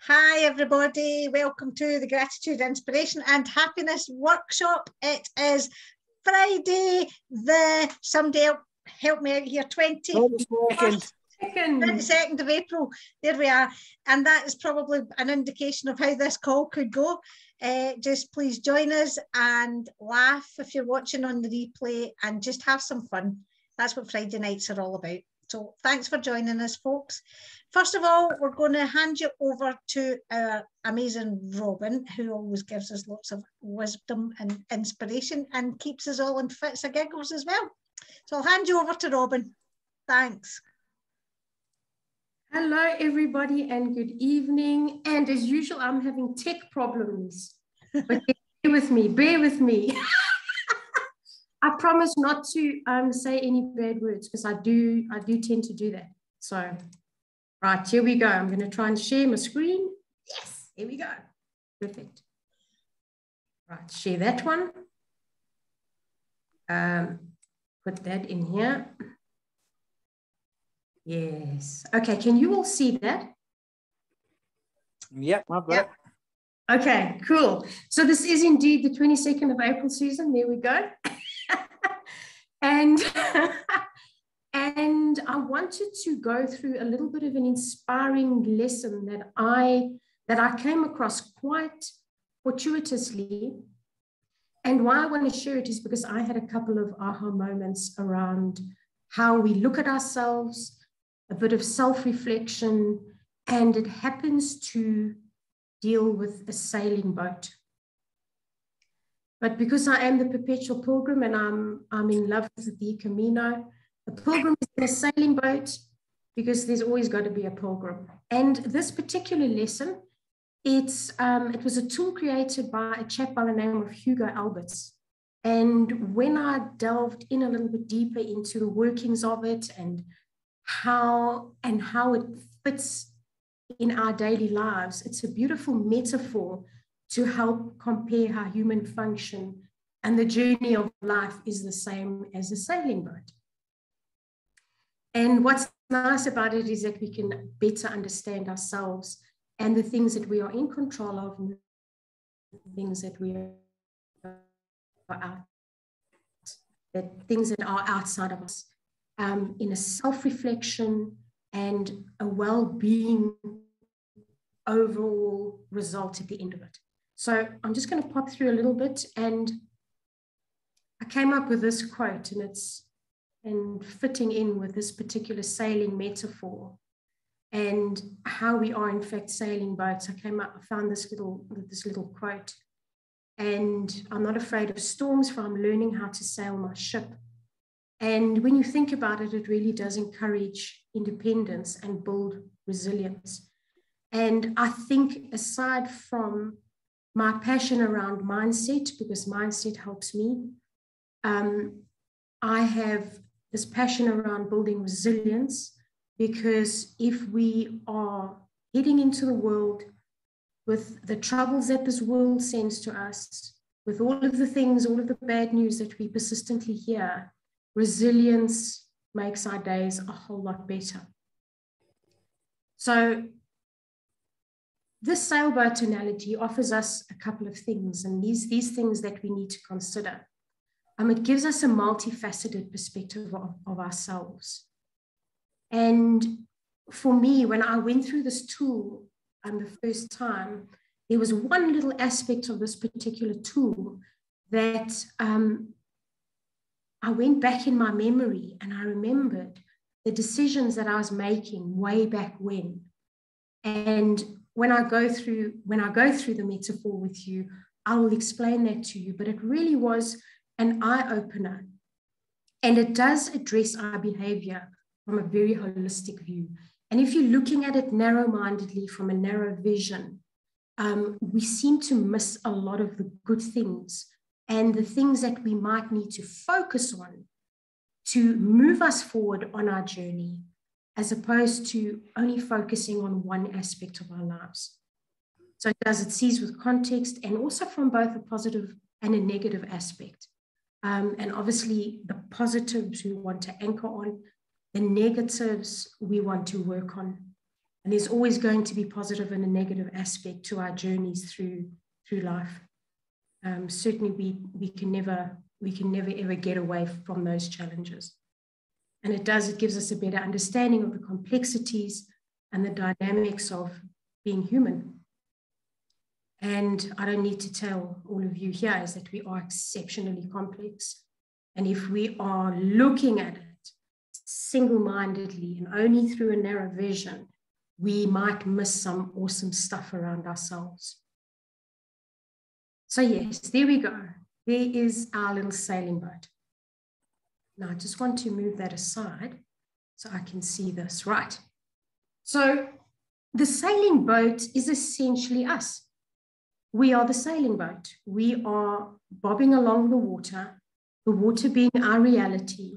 Hi everybody, welcome to the Gratitude, Inspiration and Happiness Workshop. It is Friday, somebody help me out here, 22nd of April. There we are. And that is probably an indication of how this call could go. Just please join us and laugh if you're watching on the replay and just have some fun. That's what Friday nights are all about. So thanks for joining us, folks. First of all, we're going to hand you over to our amazing Robin, who always gives us lots of wisdom and inspiration and keeps us all in fits of giggles as well. So I'll hand you over to Robin. Thanks. Hello, everybody, and good evening. And as usual, I'm having tech problems, but bear with me. I promise not to say any bad words because I do tend to do that. So, right, here we go. I'm going to try and share my screen. Yes, here we go. Perfect. Right, share that one. Put that in here. Yes. Okay, can you all see that? Yep, I've got it. Okay, cool. So this is indeed the 22nd of April, Susan. There we go. and I wanted to go through a little bit of an inspiring lesson that I came across quite fortuitously. And why I want to share it is because I had a couple of aha moments around how we look at ourselves, a bit of self-reflection, and it happens to deal with a sailing boat. But because I am the perpetual pilgrim and I'm in love with the Camino, a pilgrim is in a sailing boat because there's always got to be a pilgrim. And this particular lesson, it was a tool created by a chap by the name of Hugo Alberts. And when I delved in a little bit deeper into the workings of it and how it fits in our daily lives, it's a beautiful metaphor to help compare how human function and the journey of life is the same as a sailing boat. And what's nice about it is that we can better understand ourselves and the things that we are in control of and the things that we are things that are outside of us, in a self-reflection and a well-being overall result at the end of it. So I'm just going to pop through a little bit, and I came up with this quote, and it's fitting in with this particular sailing metaphor and how we are in fact sailing boats. I found this little quote, and I'm not afraid of storms, for I'm learning how to sail my ship. And when you think about it, it really does encourage independence and build resilience. And I think aside from my passion around mindset, because mindset helps me, I have this passion around building resilience, because if we are heading into the world with the troubles that this world sends to us, with all of the things, all of the bad news that we persistently hear, resilience makes our days a whole lot better. So this sailboat analogy offers us a couple of things, and these things that we need to consider. It gives us a multifaceted perspective of ourselves. And for me, when I went through this tool the first time, there was one little aspect of this particular tool that I went back in my memory and I remembered the decisions that I was making way back when. And when I go through the metaphor with you, I will explain that to you, but it really was an eye-opener. And it does address our behavior from a very holistic view. And if you're looking at it narrow-mindedly from a narrow vision, we seem to miss a lot of the good things and the things that we might need to focus on to move us forward on our journey, as opposed to only focusing on one aspect of our lives. So it sees with context and also from both a positive and a negative aspect. And obviously the positives we want to anchor on, the negatives we want to work on. And there's always going to be positive and a negative aspect to our journeys through life. Certainly we can never ever get away from those challenges. And it gives us a better understanding of the complexities and the dynamics of being human. And I don't need to tell all of you here is that we are exceptionally complex. And if we are looking at it single-mindedly and only through a narrow vision, we might miss some awesome stuff around ourselves. So yes, there we go. There is our little sailing boat. Now I just want to move that aside so I can see this. Right. So the sailing boat is essentially us. We are the sailing boat. We are bobbing along the water being our reality.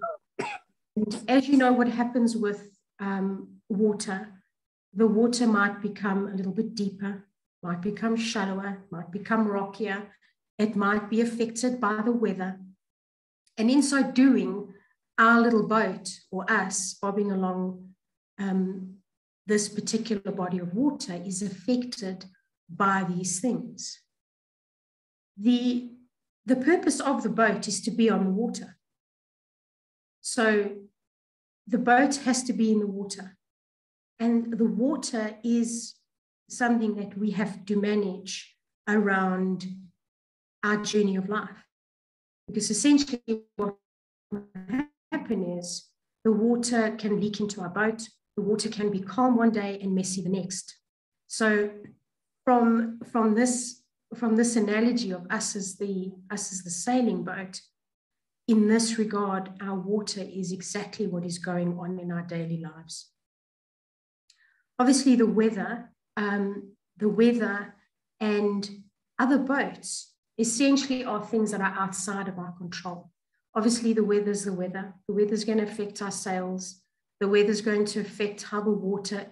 And as you know, what happens with water, the water might become a little bit deeper, might become shallower, might become rockier. It might be affected by the weather. And in so doing, our little boat, or us, bobbing along this particular body of water is affected by these things. The purpose of the boat is to be on the water. So the boat has to be in the water. And the water is something that we have to manage around our journey of life. Because essentially what happens is the water can leak into our boat. The water can be calm one day and messy the next. So from this analogy of us as the sailing boat, in this regard, our water is exactly what is going on in our daily lives. Obviously, the weather and other boats essentially are things that are outside of our control. Obviously, the weather's the weather. The weather's going to affect our sails. The weather's going to affect how the water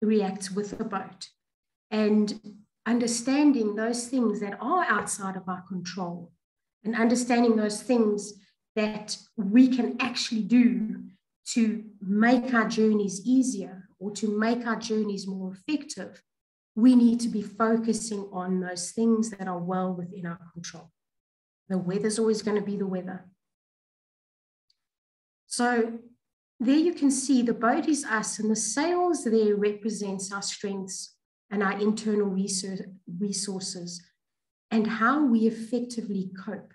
reacts with the boat. And understanding those things that are outside of our control and understanding those things that we can actually do to make our journeys easier or to make our journeys more effective, we need to be focusing on those things that are well within our control. The weather's always going to be the weather. So there you can see the boat is us, and the sails there represents our strengths and our internal resources and how we effectively cope.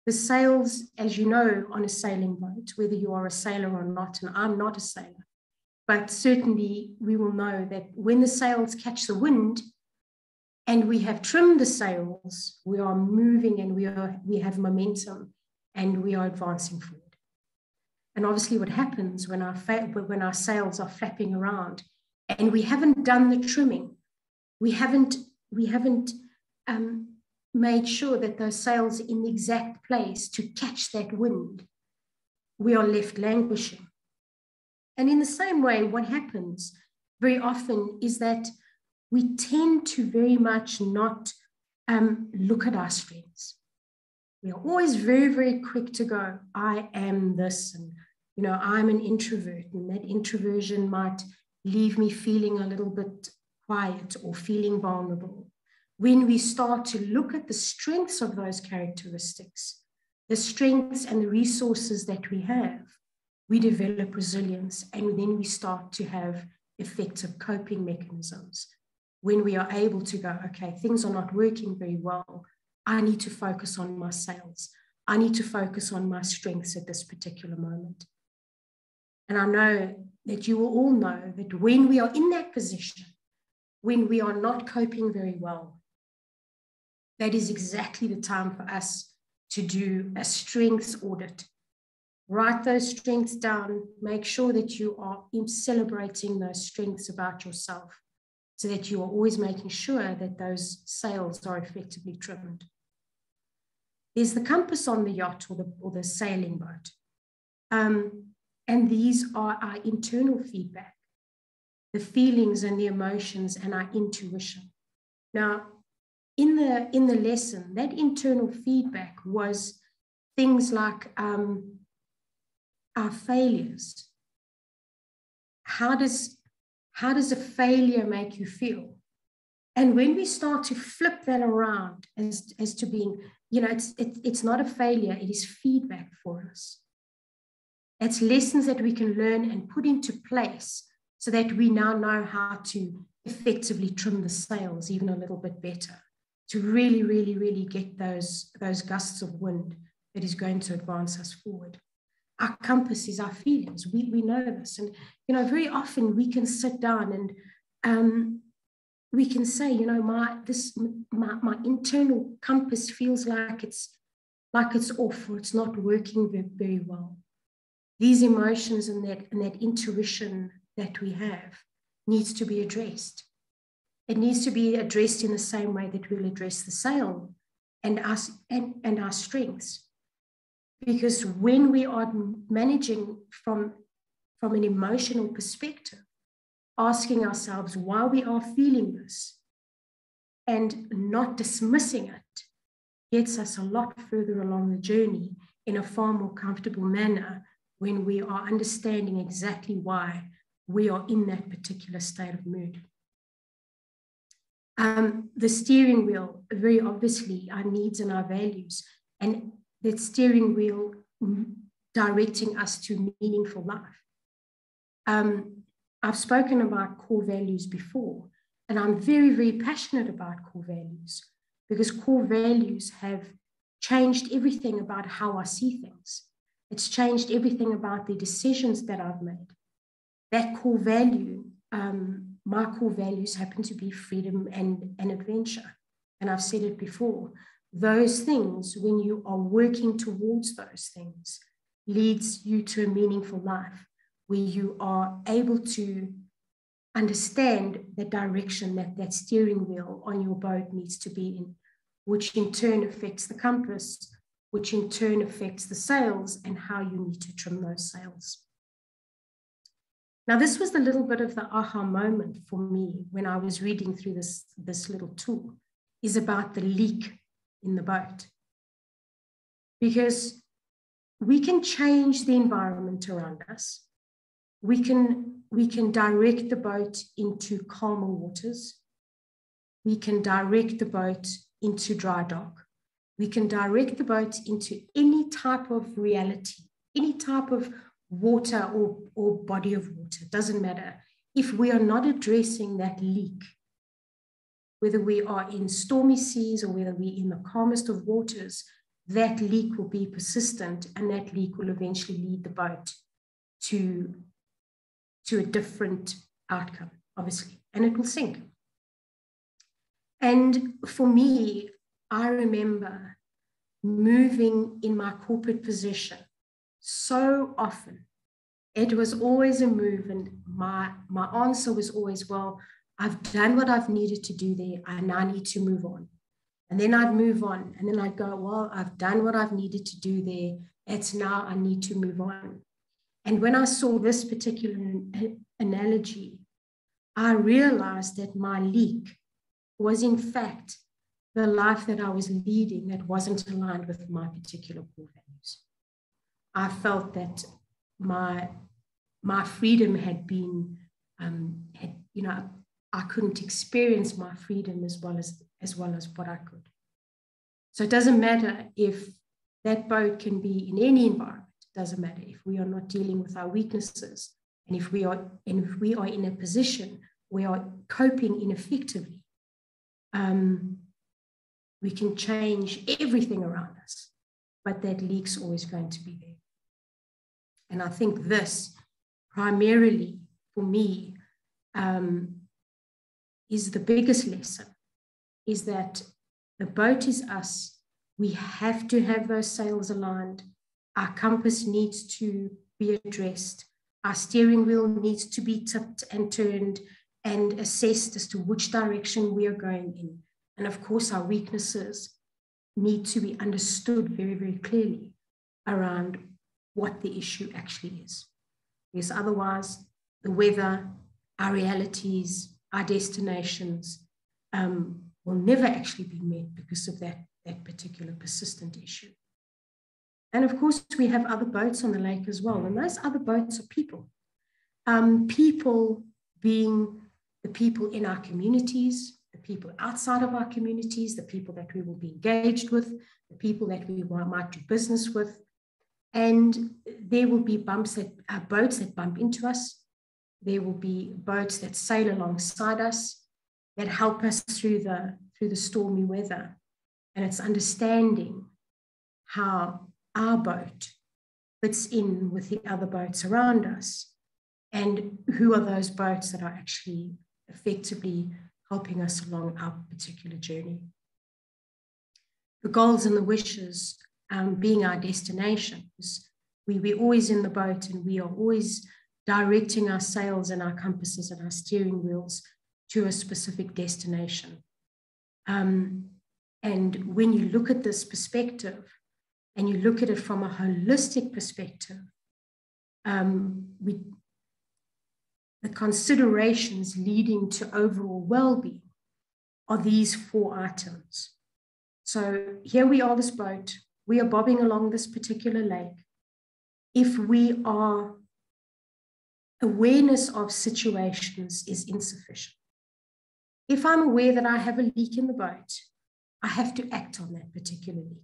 The sails, as you know, on a sailing boat, whether you are a sailor or not, and I'm not a sailor, but certainly we will know that when the sails catch the wind and we have trimmed the sails, we are moving and we have momentum and we are advancing forward. And obviously what happens when our sails are flapping around and we haven't done the trimming, we haven't made sure that those sails are in the exact place to catch that wind, we are left languishing. And in the same way, what happens very often is that we tend to very much not look at our strengths. We are always very, very quick to go, I am this, and I'm an introvert, and that introversion might leave me feeling a little bit quiet or feeling vulnerable. When we start to look at the strengths of those characteristics, the strengths and the resources that we have, we develop resilience, and then we start to have effective coping mechanisms. When we are able to go, okay, things are not working very well, I need to focus on my sails. I need to focus on my strengths at this particular moment. And I know that you will all know that when we are in that position, when we are not coping very well, that is exactly the time for us to do a strengths audit. Write those strengths down, make sure that you are celebrating those strengths about yourself so that you are always making sure that those sails are effectively trimmed. There's the compass on the yacht or the sailing boat. And these are our internal feedback, the feelings and the emotions and our intuition. Now, in the lesson, that internal feedback was things like our failures. How does How does a failure make you feel? And when we start to flip that around as to being, it's not a failure, it is feedback for us. It's lessons that we can learn and put into place so that we now know how to effectively trim the sails even a little bit better, to really, really, really get those gusts of wind that is going to advance us forward. Our compass is our feelings. We know this. And, very often we can sit down and we can say, my internal compass feels like it's off, or it's not working very, very well. These emotions and that intuition that we have needs to be addressed. It needs to be addressed in the same way that we'll address the sail and our strengths. Because when we are managing from an emotional perspective, asking ourselves why we are feeling this and not dismissing it gets us a lot further along the journey in a far more comfortable manner when we are understanding exactly why we are in that particular state of mood. The steering wheel, very obviously, our needs and our values, and that steering wheel directing us to meaningful life. I've spoken about core values before, and I'm very, very passionate about core values because core values have changed everything about how I see things. It's changed everything about the decisions that I've made. That core value, my core values happen to be freedom and adventure. And I've said it before, those things, when you are working towards those things, leads you to a meaningful life where you are able to understand the direction that steering wheel on your boat needs to be in, which in turn affects the compass, which in turn affects the sails and how you need to trim those sails. Now, this was a little bit of the aha moment for me when I was reading through this little tool, is about the leak in the boat. Because we can change the environment around us. We can direct the boat into calmer waters. We can direct the boat into dry dock. We can direct the boat into any type of reality, any type of water or body of water. It doesn't matter. If we are not addressing that leak, whether we are in stormy seas or whether we're in the calmest of waters, that leak will be persistent, and that leak will eventually lead the boat to a different outcome, obviously, and it will sink. And for me, I remember moving in my corporate position so often. It was always a move, and my answer was always, well, I've done what I've needed to do there, and I need to move on. And then I'd move on, and then I'd go, well, I've done what I've needed to do there. It's now I need to move on. And when I saw this particular analogy, I realized that my leak was in fact the life that I was leading that wasn't aligned with my particular core values. I felt that my freedom had been, I couldn't experience my freedom as well as what I could. So it doesn't matter if that boat can be in any environment. It doesn't matter if we are not dealing with our weaknesses, and if we are in a position we are coping ineffectively. We can change everything around us, but that leak's always going to be there. And I think this, primarily for me, is the biggest lesson, is that the boat is us. We have to have those sails aligned. Our compass needs to be addressed. Our steering wheel needs to be tipped and turned and assessed as to which direction we are going in. And of course, our weaknesses need to be understood very, very clearly around what the issue actually is. Because otherwise, the weather, our realities, our destinations will never actually be met because of that particular persistent issue. And of course, we have other boats on the lake as well. And those other boats are people. People being the people in our communities, the people outside of our communities, the people that we will be engaged with, the people that we might do business with. And there will be boats that bump into us. There will be boats that sail alongside us, that help us through the stormy weather. And it's understanding how our boat fits in with the other boats around us, and who are those boats that are actually effectively helping us along our particular journey. The goals and the wishes being our destinations. We're always in the boat, and we are always directing our sails and our compasses and our steering wheels to a specific destination. And when you look at this perspective, and you look at it from a holistic perspective, the considerations leading to overall well-being are these 4 items. So here we are, this boat, we are bobbing along this particular lake. If we are, awareness of situations is insufficient. If I'm aware that I have a leak in the boat, I have to act on that particular leak.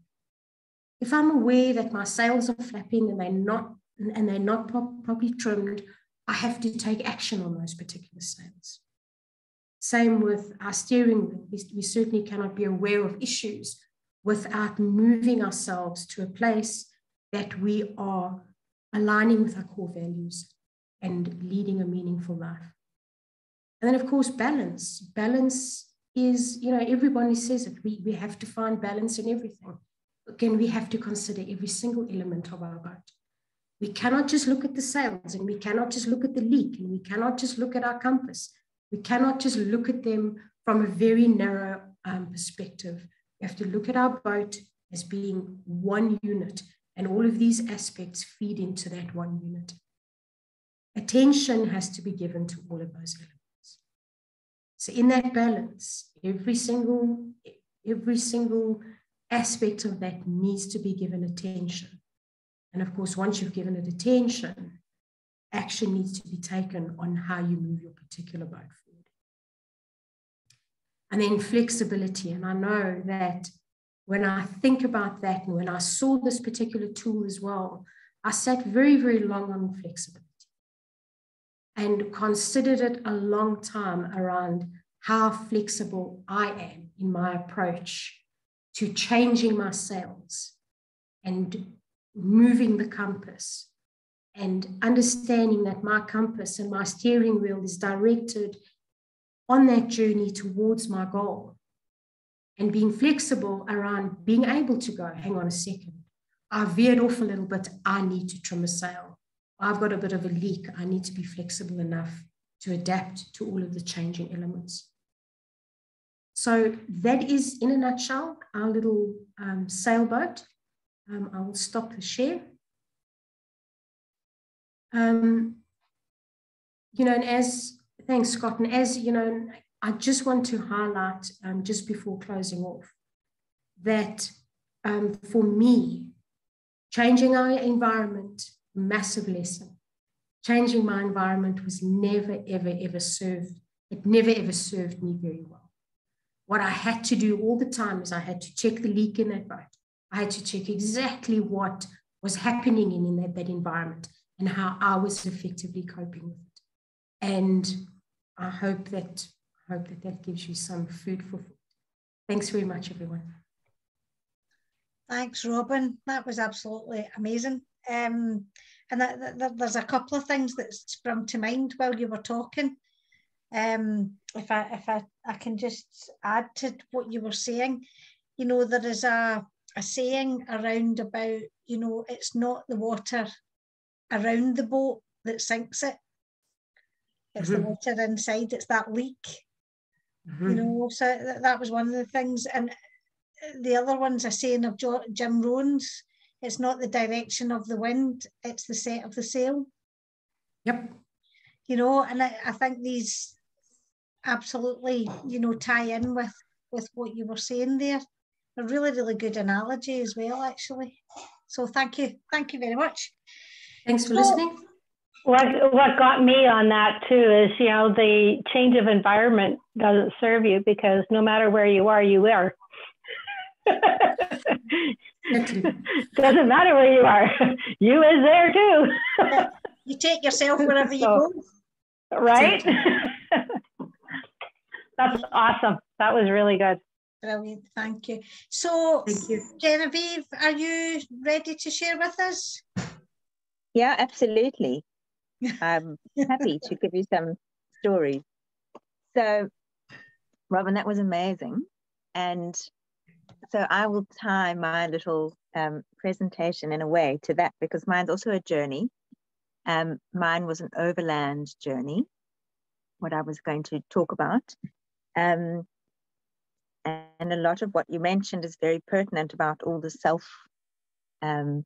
If I'm aware that my sails are flapping and they're not properly trimmed, I have to take action on those particular sails. Same with our steering wheel. We certainly cannot be aware of issues without moving ourselves to a place that we are aligning with our core values and leading a meaningful life. And then, of course, balance. Balance is, everybody says it. We have to find balance in everything. Again, we have to consider every single element of our boat. We cannot just look at the sails, and we cannot just look at the leak, and we cannot just look at our compass. We cannot just look at them from a very narrow perspective. We have to look at our boat as being one unit, and all of these aspects feed into that one unit. Attention has to be given to all of those elements. So in that balance, every single aspect of that needs to be given attention. And of course, once you've given it attention, action needs to be taken on how you move your particular boat forward. And then flexibility. And I know that when I think about that, and when I saw this particular tool as well, I sat very, very long on flexibility and considered it a long time around how flexible I am in my approach to changing my sails and moving the compass, and understanding that my compass and my steering wheel is directed on that journey towards my goal, and being flexible around being able to go, hang on a second, I veered off a little bit, I need to trim a sail. I've got a bit of a leak, I need to be flexible enough to adapt to all of the changing elements. So that is, in a nutshell, our little sailboat. I will stop the share. And thanks, Scott, and as you know, I just want to highlight, just before closing off, that for me, changing our environment, massive lesson. Changing my environment was never, ever, ever served. It never, ever served me very well. What I had to do all the time is I had to check the leak in that boat. I had to check exactly what was happening in that environment and how I was effectively coping with it. And I hope that gives you some food for thought. Thanks very much, everyone. Thanks, Robin. That was absolutely amazing. And there's a couple of things that sprung to mind while you were talking. If I can just add to what you were saying, there is a saying around about, it's not the water around the boat that sinks it. It's the water inside, it's that leak. So that was one of the things. And the other one's a saying of Jim Rohn's, it's not the direction of the wind, it's the set of the sail. Yep. And I think these absolutely, tie in with what you were saying there. A really, really good analogy as well, actually. So thank you very much. Thanks for listening. What got me on that too is, the change of environment doesn't serve you, because no matter where you are, you are. Doesn't matter where you are. You is there too. You take yourself wherever you go. Right? That's awesome. That was really good. Brilliant. Thank you. So, Thank you. Genevieve, are you ready to share with us? Yeah, absolutely. I'm happy to give you some stories. So, Robin, that was amazing. And so I will tie my little presentation in a way to that, because mine's also a journey. Mine was an overland journey, what I was going to talk about. And a lot of what you mentioned is very pertinent about all the self, the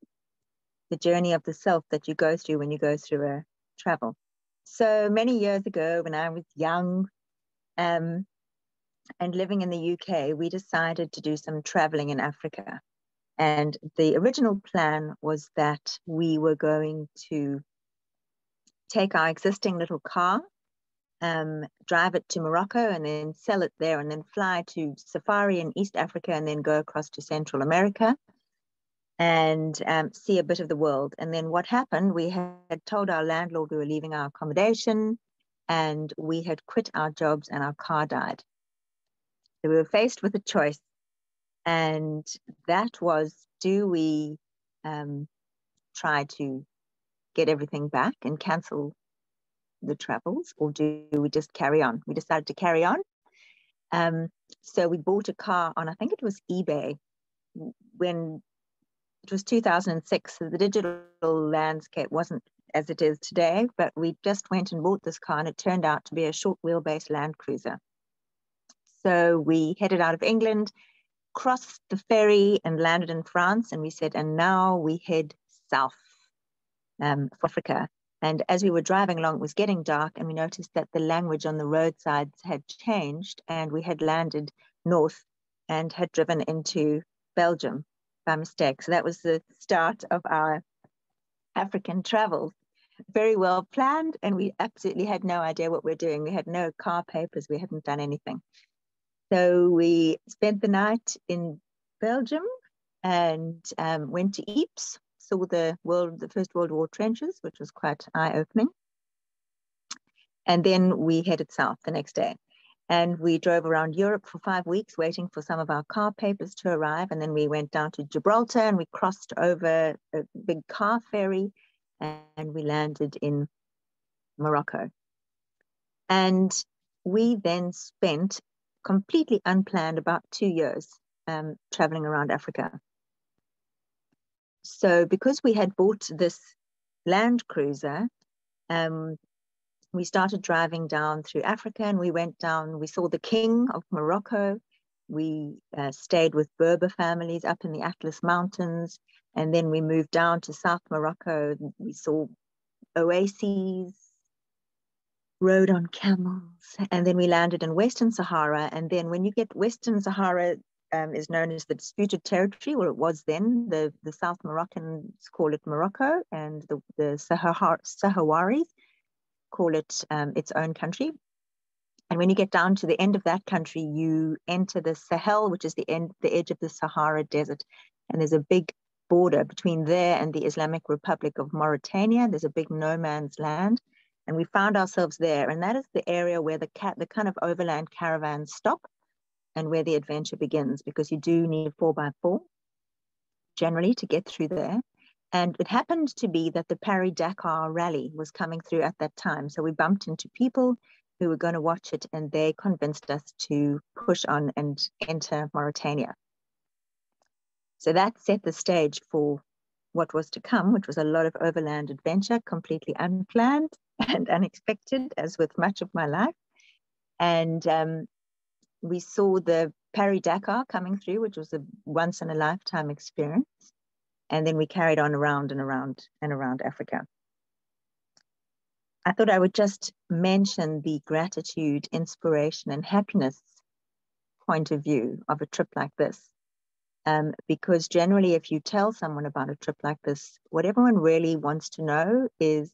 journey of the self that you go through when you go through a travel. So many years ago, when I was young and living in the UK, we decided to do some traveling in Africa. And the original plan was that we were going to take our existing little car, drive it to Morocco and then sell it there, and then fly to safari in East Africa and then go across to Central America and see a bit of the world. And then what happened, we had told our landlord we were leaving our accommodation and we had quit our jobs and our car died. So we were faced with a choice, and that was, do we try to get everything back and cancel the travels, or do we just carry on? We decided to carry on. So we bought a car on, I think it was eBay, when it was 2006. So the digital landscape wasn't as it is today, but we just went and bought this car, and it turned out to be a short wheelbase Land Cruiser. So we headed out of England, crossed the ferry and landed in France, and we said, and now we head south for Africa. And as we were driving along, it was getting dark, and we noticed that the language on the roadsides had changed, and we had landed north and had driven into Belgium by mistake. So that was the start of our African travels. Very well planned, and we absolutely had no idea what we're doing. We had no car papers, we hadn't done anything. So we spent the night in Belgium and went to Ypres, saw the First World War trenches, which was quite eye-opening. And then we headed south the next day. And we drove around Europe for 5 weeks, waiting for some of our car papers to arrive. And then we went down to Gibraltar and we crossed over a big car ferry and we landed in Morocco. And we then spent, completely unplanned, about 2 years traveling around Africa. So because we had bought this Land Cruiser, we started driving down through Africa, and we went down, we saw the King of Morocco. We stayed with Berber families up in the Atlas Mountains, and then we moved down to South Morocco. We saw oases, rode on camels, and then we landed in Western Sahara. And then when you get Western Sahara, is known as the disputed territory, or it was then. The South Moroccans call it Morocco, and the Sahawaris call it its own country. And when you get down to the end of that country, you enter the Sahel, which is the edge of the Sahara Desert. And there's a big border between there and the Islamic Republic of Mauritania. There's a big no man's land. And we found ourselves there. And that is the area where the kind of overland caravans stop and where the adventure begins, because you do need a 4x4 generally to get through there. And it happened to be that the Paris-Dakar rally was coming through at that time. So we bumped into people who were going to watch it, and they convinced us to push on and enter Mauritania. So that set the stage for what was to come, which was a lot of overland adventure, completely unplanned and unexpected, as with much of my life. And we saw the Paris-Dakar coming through, which was a once-in-a-lifetime experience. And then we carried on around and around and around Africa. I thought I would just mention the gratitude, inspiration, and happiness point of view of a trip like this. Because generally, if you tell someone about a trip like this, what everyone really wants to know is,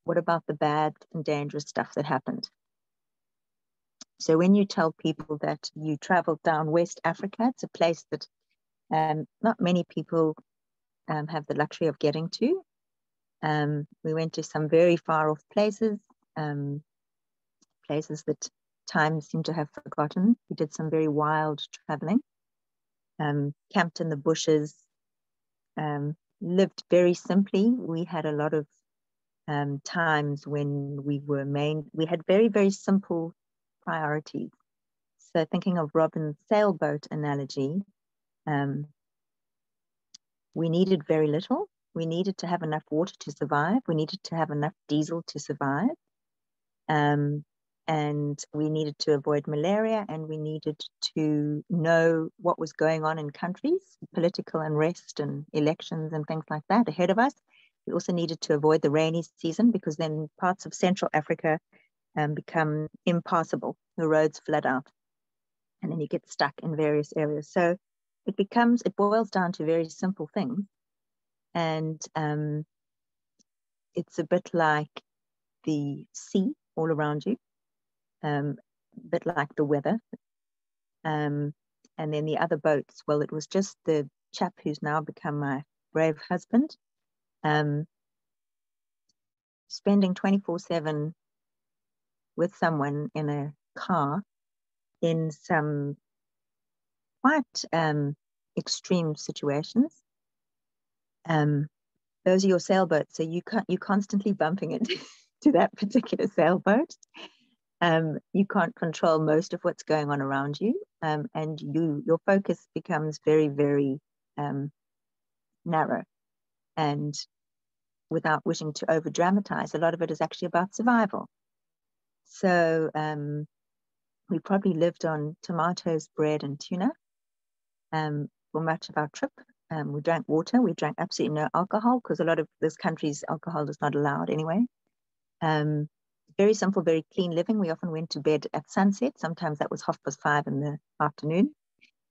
what about the bad and dangerous stuff that happened? So when you tell people that you traveled down West Africa, it's a place that not many people have the luxury of getting to. We went to some very far off places, places that time seemed to have forgotten. We did some very wild traveling, camped in the bushes, lived very simply. We had a lot of times when we had very, very simple priorities. So thinking of Robin's sailboat analogy, we needed very little. We needed to have enough water to survive. We needed to have enough diesel to survive. And we needed to avoid malaria, and we needed to know what was going on in countries, political unrest and elections and things like that ahead of us. We also needed to avoid the rainy season, because then parts of Central Africa become impassable. The roads flood out, and then you get stuck in various areas. So it boils down to very simple things. And it's a bit like the sea all around you, a bit like the weather. And then the other boats, well, it was just the chap who's now become my brave husband, spending 24/7 with someone in a car in some quite extreme situations. Those are your sailboats, so you're constantly bumping into to that particular sailboat. You can't control most of what's going on around you, and your focus becomes very, very narrow. And without wishing to over dramatize, a lot of it is actually about survival. So we probably lived on tomatoes, bread, and tuna for much of our trip. We drank water. We drank absolutely no alcohol, because a lot of this country's alcohol is not allowed anyway. Very simple, very clean living. We often went to bed at sunset. Sometimes that was 5:30 in the afternoon,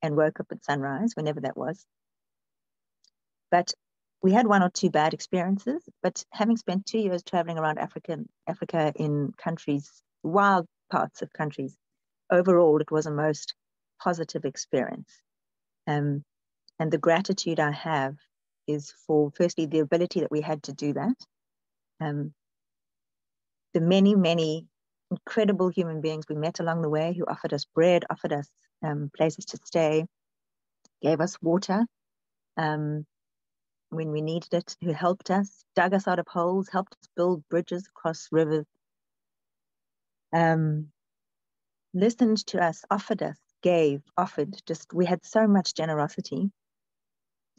and woke up at sunrise, whenever that was. But we had one or two bad experiences. But having spent 2 years traveling around Africa in countries, wild parts of countries, overall, it was a most positive experience. And the gratitude I have is for, firstly, the ability that we had to do that. The many, many incredible human beings we met along the way, who offered us bread, offered us places to stay, gave us water when we needed it, who helped us, dug us out of holes, helped us build bridges across rivers, listened to us, offered us, offered. Just, we had so much generosity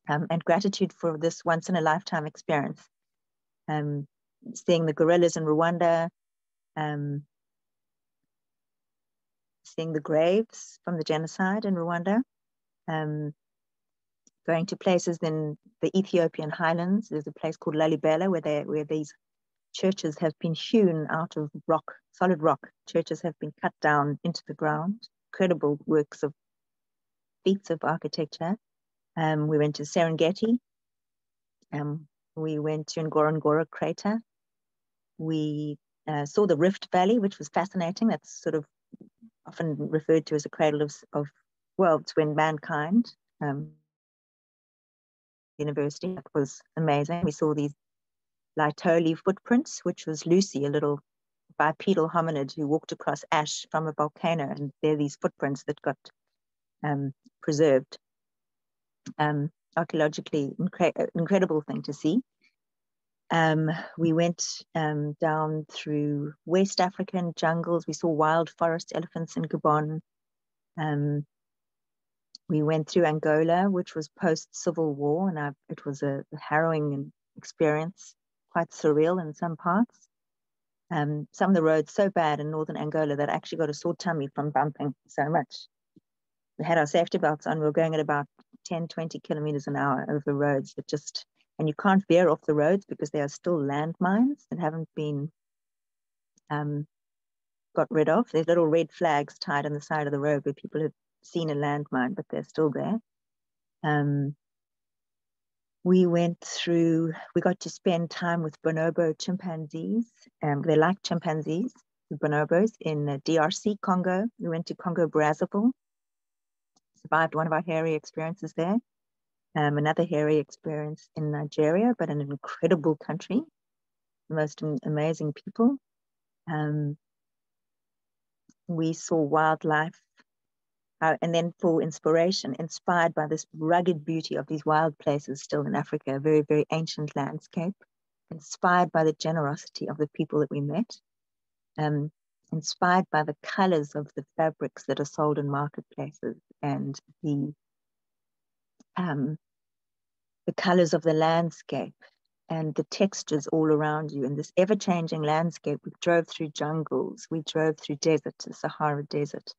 and gratitude for this once in a lifetime experience. Seeing the gorillas in Rwanda, seeing the graves from the genocide in Rwanda, going to places in the Ethiopian highlands. There's a place called Lalibela where these churches have been hewn out of rock, solid rock. Churches have been cut down into the ground. Incredible works of feats of architecture. We went to Serengeti. We went to Ngorongoro crater. We saw the Rift Valley, which was fascinating. That's sort of often referred to as a cradle of worlds when mankind. University, that was amazing. We saw these Laetoli footprints, which was Lucy, a little bipedal hominid who walked across ash from a volcano, and there are these footprints that got preserved. Archaeologically, incredible thing to see. We went down through West African jungles. We saw wild forest elephants in Gabon. We went through Angola, which was post-Civil War, and it was a harrowing experience, quite surreal in some parts. Some of the roads so bad in northern Angola that I actually got a sore tummy from bumping so much. We had our safety belts on. We were going at about 10, 20 kilometers an hour over roads that just, and you can't veer off the roads because they are still landmines that haven't been got rid of. There's little red flags tied on the side of the road where people have seen a landmine, but they're still there. we got to spend time with bonobo chimpanzees. They're like chimpanzees, the bonobos, in the DRC, Congo. We went to Congo Brazzaville, survived one of our hairy experiences there. Another hairy experience in Nigeria, but an incredible country, the most amazing people. We saw wildlife, and then for inspiration, inspired by this rugged beauty of these wild places still in Africa, a very, very ancient landscape, inspired by the generosity of the people that we met, inspired by the colors of the fabrics that are sold in marketplaces, and the colors of the landscape and the textures all around you in this ever-changing landscape. We drove through jungles, we drove through desert, the Sahara Desert.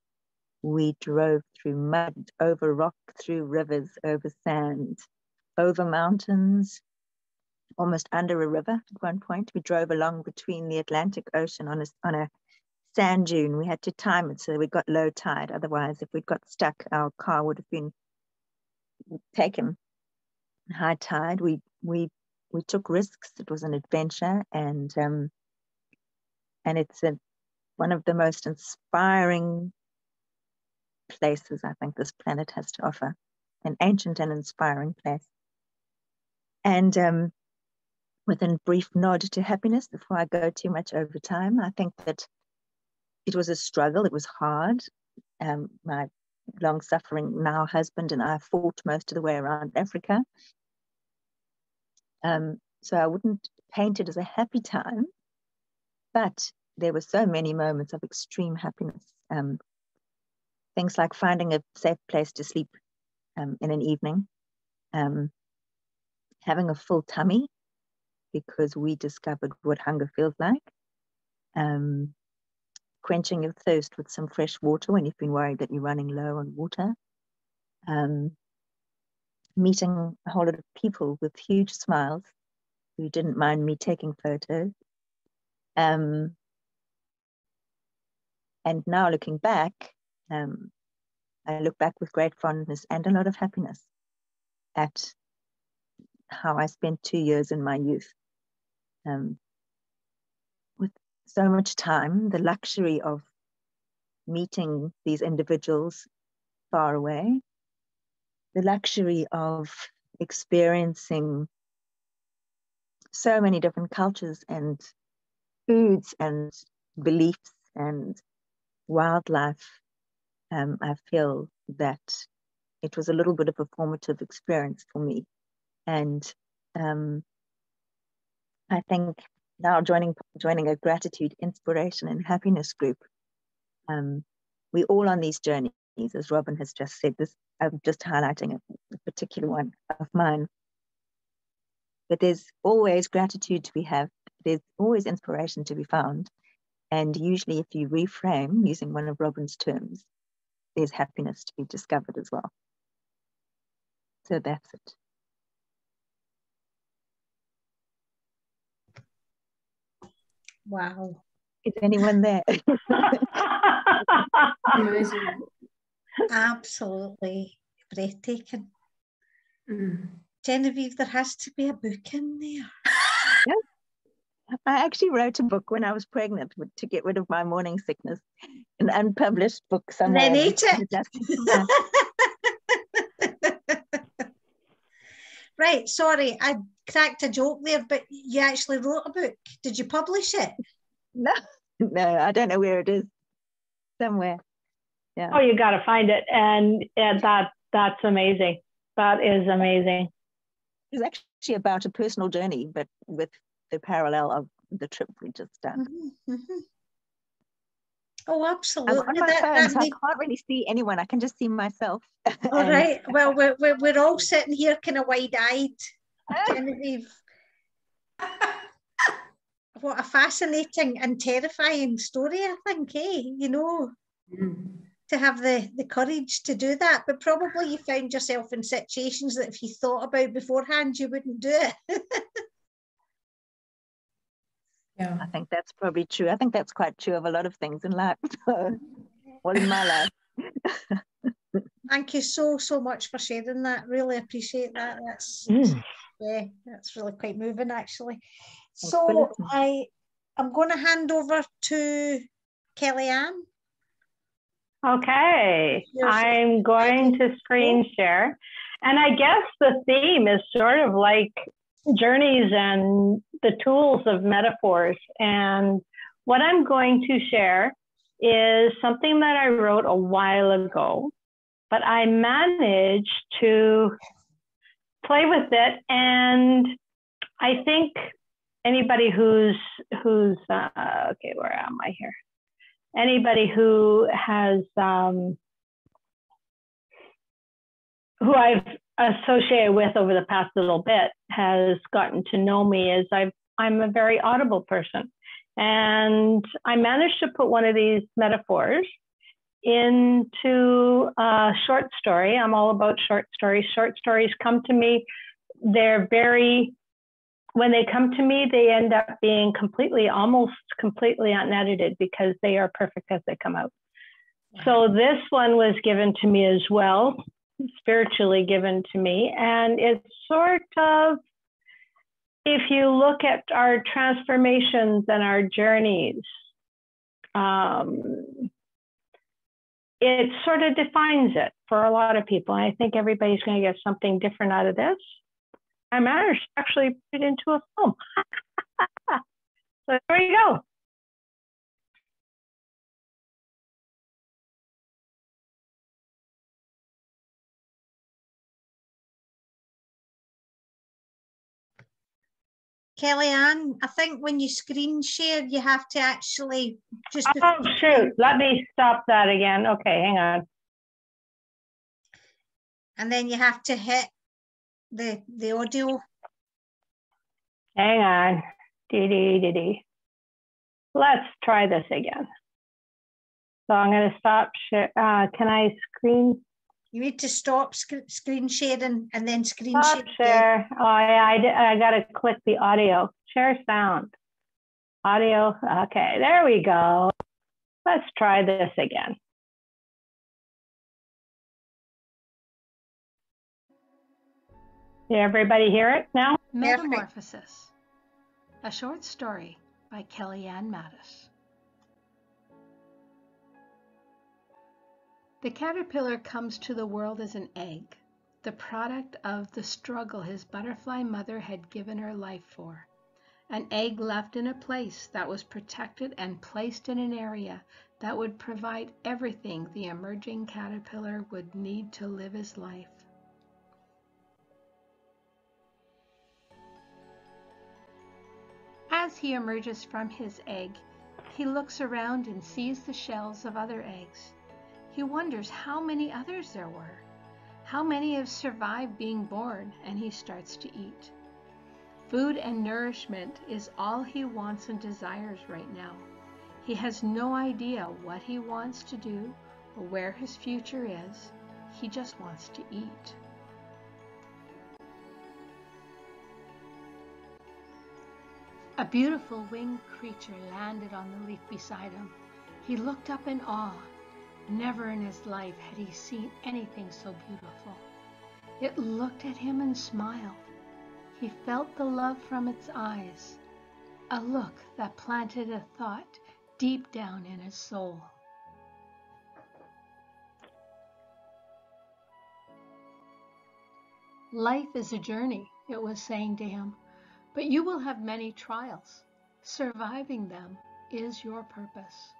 We drove through mud, over rock, through rivers, over sand, over mountains, almost under a river at one point. We drove along between the Atlantic Ocean on a sand dune. We had to time it so we got low tide. Otherwise, if we'd got stuck, our car would have been taken. High tide. We took risks. It was an adventure, and it's one of the most inspiring places I think this planet has to offer. An ancient and inspiring place. And with a brief nod to happiness, before I go too much over time, I think that it was a struggle. It was hard. My long-suffering now husband and I fought most of the way around Africa. So I wouldn't paint it as a happy time, but there were so many moments of extreme happiness. Things like finding a safe place to sleep in an evening, having a full tummy because we discovered what hunger feels like, quenching your thirst with some fresh water when you've been worried that you're running low on water, meeting a whole lot of people with huge smiles who didn't mind me taking photos. And now looking back, I look back with great fondness and a lot of happiness at how I spent 2 years in my youth with so much time, the luxury of meeting these individuals far away, the luxury of experiencing so many different cultures and foods and beliefs and wildlife. I feel that it was a little bit of a formative experience for me. And I think now joining a gratitude, inspiration, and happiness group, we're all on these journeys, as Robin has just said. I'm just highlighting a particular one of mine. But there's always gratitude to be had. There's always inspiration to be found. And usually if you reframe using one of Robin's terms, there's happiness to be discovered as well. So that's it. Wow. Is anyone there? Amazing. Absolutely breathtaking. Genevieve, there has to be a book in there. Yeah. I actually wrote a book when I was pregnant to get rid of my morning sickness, an unpublished book somewhere. And then ate it. Right, sorry, I cracked a joke there, but you actually wrote a book. Did you publish it? No, I don't know where it is. Somewhere. Yeah. Oh, you got to find it, and that's amazing. That is amazing. It's actually about a personal journey, but with the parallel of the trip we just done. Mm-hmm, mm-hmm. Oh, absolutely. I'm on my phone, so I can't really see anyone. I can just see myself. All right. Well, we're all sitting here kind of wide-eyed. Genevieve. What a fascinating and terrifying story, I think, you know, to have the courage to do that. But probably you found yourself in situations that if you thought about beforehand, you wouldn't do it. Yeah, I think that's probably true. I think that's quite true of a lot of things in life. Well, in my life. Thank you so much for sharing that. Really appreciate that. That's Yeah, that's really quite moving, actually. So I'm going to hand over to Kellyanne. Okay, I'm going to screen share. And I guess the theme is sort of like journeys and the tools of metaphors. And what I'm going to share is something that I wrote a while ago, but I managed to play with it. And I think anybody who's okay, where am I here? Anybody who has who I've associated with over the past little bit has gotten to know me as I'm a very audible person. And I managed to put one of these metaphors into a short story. I'm all about short stories. Short stories come to me. When they come to me, they end up being almost completely unedited because they are perfect as they come out. So this one was given to me as well, spiritually given to me. And it's sort of, if you look at our transformations and our journeys, it sort of defines it for a lot of people. I think everybody's going to get something different out of this. I managed to actually put it into a film. So there you go. Kellyanne, I think when you screen share, you have to actually just... Oh, shoot. Let me stop that again. Okay, hang on. And then you have to hit the audio. Hang on. Let's try this again. So I'm going to stop share. Can I screen? You need to stop screen sharing and then screen share. Oh, yeah, I got to click the audio. Share sound. Audio. Okay, there we go. Let's try this again. Did everybody hear it now? Metamorphosis, a short story by Kellyanne Mattis. The caterpillar comes to the world as an egg, the product of the struggle his butterfly mother had given her life for. An egg left in a place that was protected and placed in an area that would provide everything the emerging caterpillar would need to live his life. As he emerges from his egg, he looks around and sees the shells of other eggs. He wonders how many others there were. How many have survived being born, and he starts to eat. Food and nourishment is all he wants and desires right now. He has no idea what he wants to do or where his future is. He just wants to eat. A beautiful winged creature landed on the leaf beside him. He looked up in awe. Never in his life had he seen anything so beautiful. It looked at him and smiled. He felt the love from its eyes, a look that planted a thought deep down in his soul. Life is a journey, it was saying to him, but you will have many trials. Surviving them is your purpose.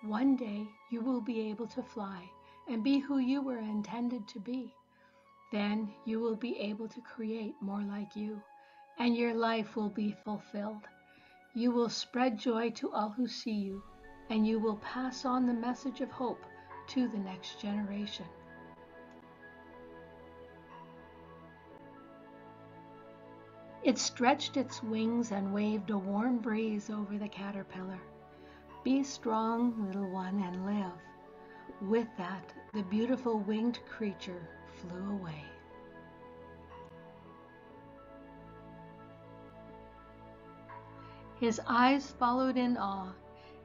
One day you will be able to fly and be who you were intended to be. Then you will be able to create more like you, and your life will be fulfilled. You will spread joy to all who see you, and you will pass on the message of hope to the next generation. It stretched its wings and waved a warm breeze over the caterpillar. Be strong, little one, and live. With that, the beautiful winged creature flew away. His eyes followed in awe,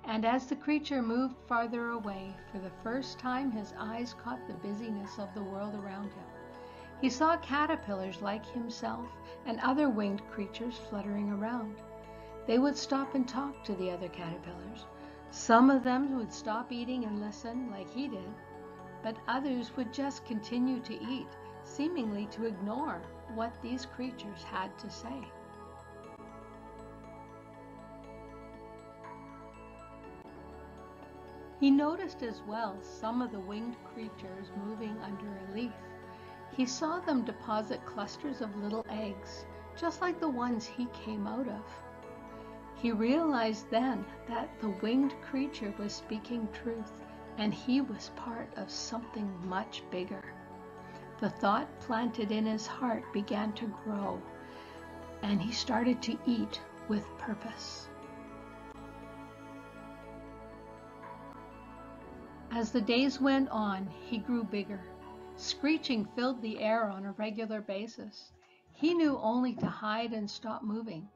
and as the creature moved farther away, for the first time his eyes caught the busyness of the world around him. He saw caterpillars like himself and other winged creatures fluttering around. They would stop and talk to the other caterpillars. Some of them would stop eating and listen like he did, but others would just continue to eat, seemingly to ignore what these creatures had to say. He noticed as well some of the winged creatures moving under a leaf. He saw them deposit clusters of little eggs, just like the ones he came out of. He realized then that the winged creature was speaking truth, and he was part of something much bigger. The thought planted in his heart began to grow, and he started to eat with purpose. As the days went on, he grew bigger. Screeching filled the air on a regular basis. He knew only to hide and stop moving.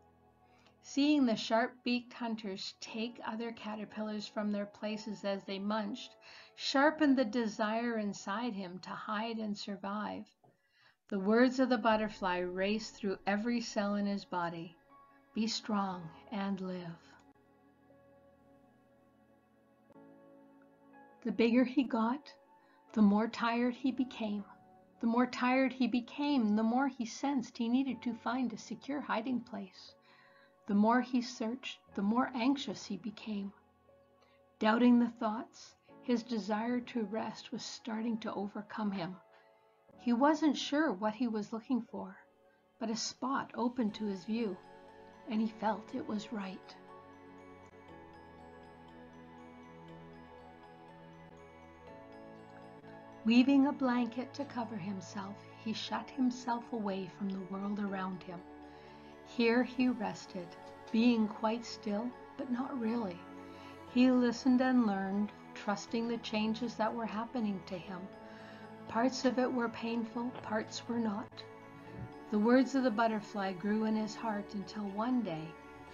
Seeing the sharp-beaked hunters take other caterpillars from their places as they munched, sharpened the desire inside him to hide and survive. The words of the butterfly raced through every cell in his body. Be strong and live. The bigger he got, the more tired he became. The more tired he became, the more he sensed he needed to find a secure hiding place. The more he searched, the more anxious he became. Doubting the thoughts, his desire to rest was starting to overcome him. He wasn't sure what he was looking for, but a spot opened to his view, and he felt it was right. Weaving a blanket to cover himself, he shut himself away from the world around him. Here he rested, being quite still, but not really. He listened and learned, trusting the changes that were happening to him. Parts of it were painful, parts were not. The words of the butterfly grew in his heart until one day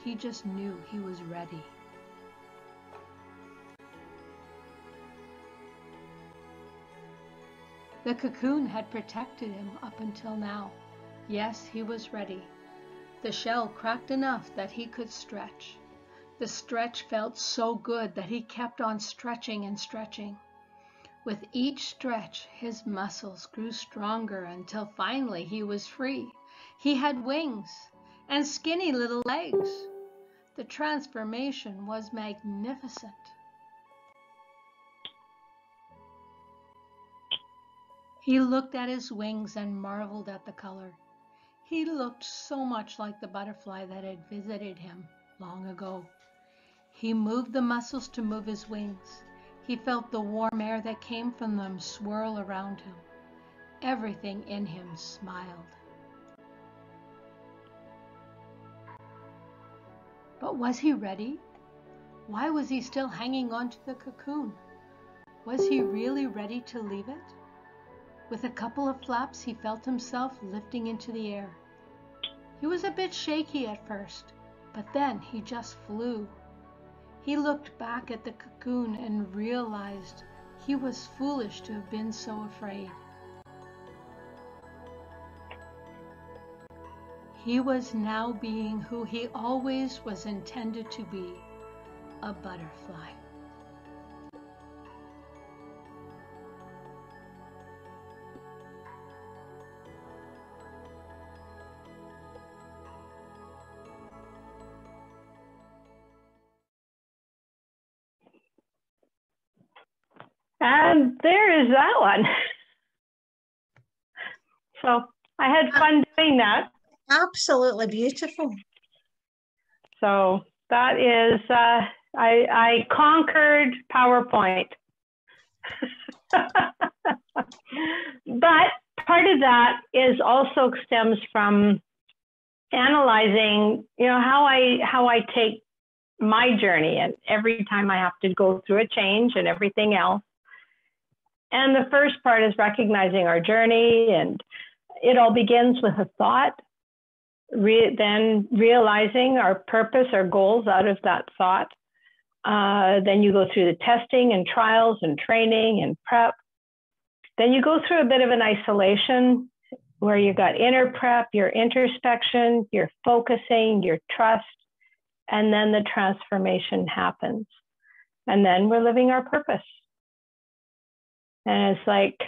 he just knew he was ready. The cocoon had protected him up until now. Yes, he was ready. The shell cracked enough that he could stretch. The stretch felt so good that he kept on stretching and stretching. With each stretch, his muscles grew stronger until finally he was free. He had wings and skinny little legs. The transformation was magnificent. He looked at his wings and marveled at the color. He looked so much like the butterfly that had visited him long ago. He moved the muscles to move his wings. He felt the warm air that came from them swirl around him. Everything in him smiled. But was he ready? Why was he still hanging onto the cocoon? Was he really ready to leave it? With a couple of flaps, he felt himself lifting into the air. He was a bit shaky at first, but then he just flew. He looked back at the cocoon and realized he was foolish to have been so afraid. He was now being who he always was intended to be, a butterfly. And there is that one. So I had fun doing that. Absolutely beautiful. So that is, I conquered PowerPoint. But part of that is also stems from analyzing, how I take my journey, and every time I have to go through a change and everything else. And the first part is recognizing our journey, and it all begins with a thought, then realizing our purpose, our goals out of that thought. Then you go through the testing and trials and training and prep. Then you go through a bit of an isolation where you got inner prep, your introspection, your focusing, your trust, and then the transformation happens. And then we're living our purpose. And it's like,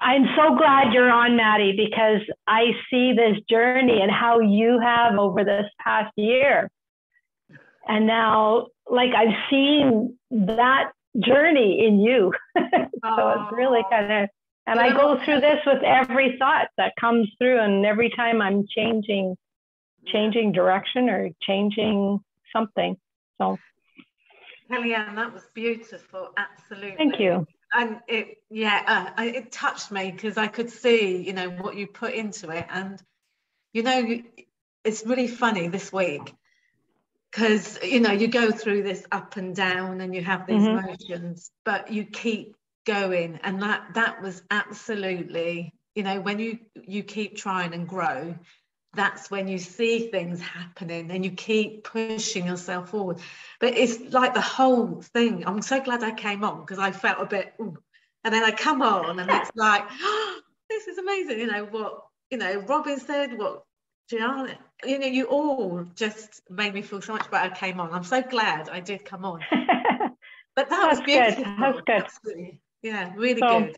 I'm so glad you're on, Maddie, because I see this journey and how you have over this past year. And now, like, I've seen that journey in you. So it's really kind of, and I go through this with every thought that comes through, and every time I'm changing direction or changing something. So Kellyanne, that was beautiful. Absolutely. Thank you. And it touched me because I could see, you know, what you put into it. And, you know, it's really funny this week because, you know, you go through this up and down and you have these emotions, but you keep going. And that was absolutely, you know, when you keep trying and grow, that's when you see things happening and you keep pushing yourself forward. But it's like the whole thing. I'm so glad I came on because I felt a bit, ooh. And then I come on and it's like, oh, this is amazing. You know, what, you know, Robin said, what Gianna, you know, you all just made me feel so much better. I came on. I'm so glad I did come on. But that was beautiful. That's good. Absolutely. Yeah, really good.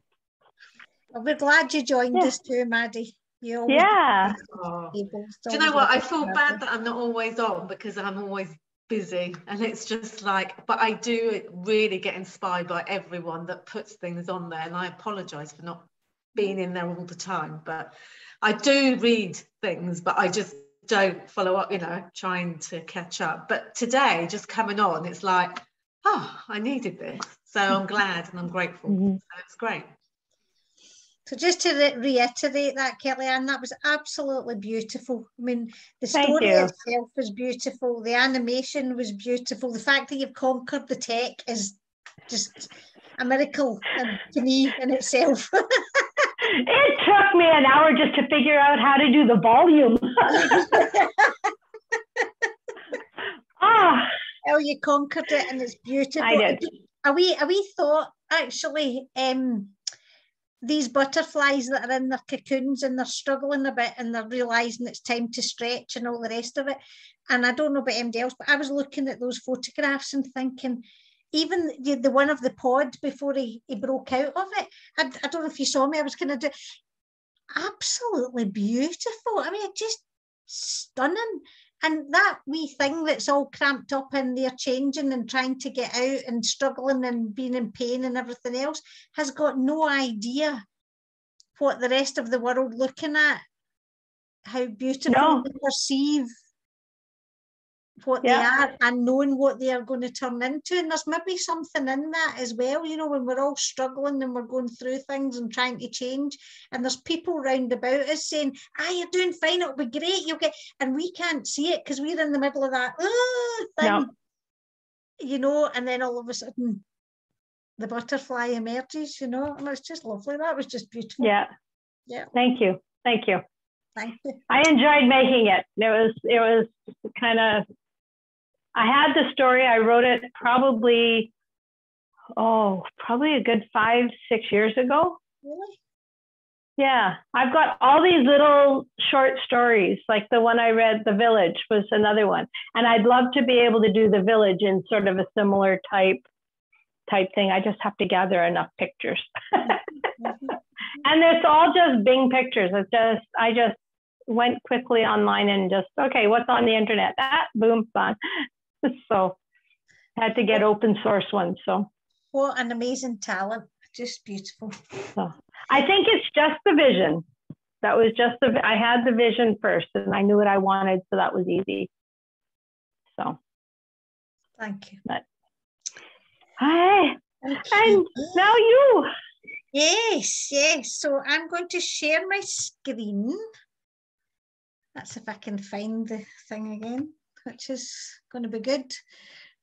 Well, we're glad you joined us too, Maddie. Yeah. Oh. Do you know what? I feel bad that I'm not always on because I'm always busy, and it's just like, but I do really get inspired by everyone that puts things on there, and I apologize for not being in there all the time, but I do read things, but I just don't follow up, you know, trying to catch up. But today, just coming on, it's like, oh, I needed this, so I'm glad and I'm grateful. So it's great. So just to reiterate that, Kellyanne, that was absolutely beautiful. I mean, the story itself was beautiful. The animation was beautiful. The fact that you've conquered the tech is just a miracle to me in itself. It took me an hour just to figure out how to do the volume. Oh, you conquered it and it's beautiful. I did. Are we thought, actually, these butterflies that are in their cocoons and they're struggling a bit and they're realising it's time to stretch and all the rest of it. And I don't know about anybody else, but I was looking at those photographs and thinking, even the one of the pod before he broke out of it, I don't know if you saw me, I was kind of absolutely beautiful. I mean, just stunning. And that wee thing that's all cramped up in there, changing and trying to get out and struggling and being in pain and everything else, has got no idea what the rest of the world looking at, how beautiful they perceive what they are and knowing what they are going to turn into. And there's maybe something in that as well, you know, when we're all struggling and we're going through things and trying to change, and there's people round about us saying, you're doing fine, it'll be great, you'll get, and we can't see it because we're in the middle of that thing, you know, and then all of a sudden the butterfly emerges, you know, and it's just lovely. That was just beautiful. Yeah. Thank you. Thank you. I enjoyed making it. It was kind of, I had the story, I wrote it probably a good 5-6 years ago. Really? Yeah, I've got all these little short stories, like the one I read, The Village, was another one. And I'd love to be able to do The Village in sort of a similar type thing. I just have to gather enough pictures. And it's all just Bing pictures. I just went quickly online and just, okay, what's on the internet? Boom, fun. So had to get open source ones. So what an amazing talent. Just beautiful. So I think it's just the vision. That was just I had the vision first and I knew what I wanted, so that was easy. So thank you. But, hi. And now you. Yes. So I'm going to share my screen. That's if I can find the thing again, which is going to be good.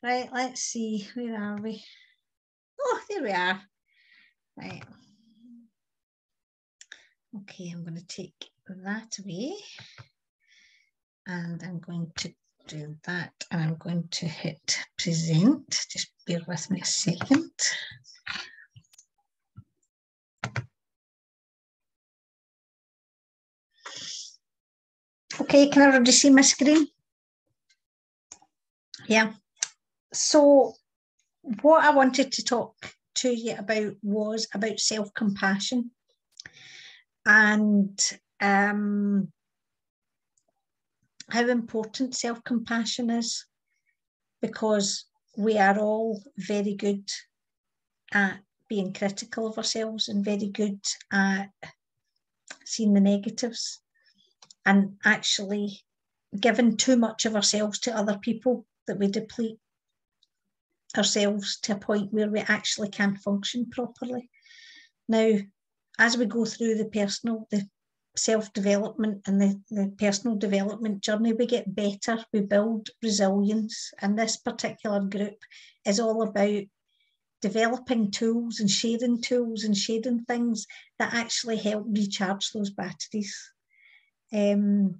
Right, let's see. Where are we? Oh, there we are. Right. Okay, I'm going to take that away. And I'm going to do that. And I'm going to hit present. Just bear with me a second. Okay, can everybody see my screen? Yeah. So what I wanted to talk to you about was about self-compassion and how important self-compassion is, because we are all very good at being critical of ourselves and very good at seeing the negatives, and actually giving too much of ourselves to other people, that we deplete ourselves to a point where we actually can't function properly. Now, as we go through the self-development and the personal development journey, we get better, we build resilience, and this particular group is all about developing tools and sharing things that actually help recharge those batteries. And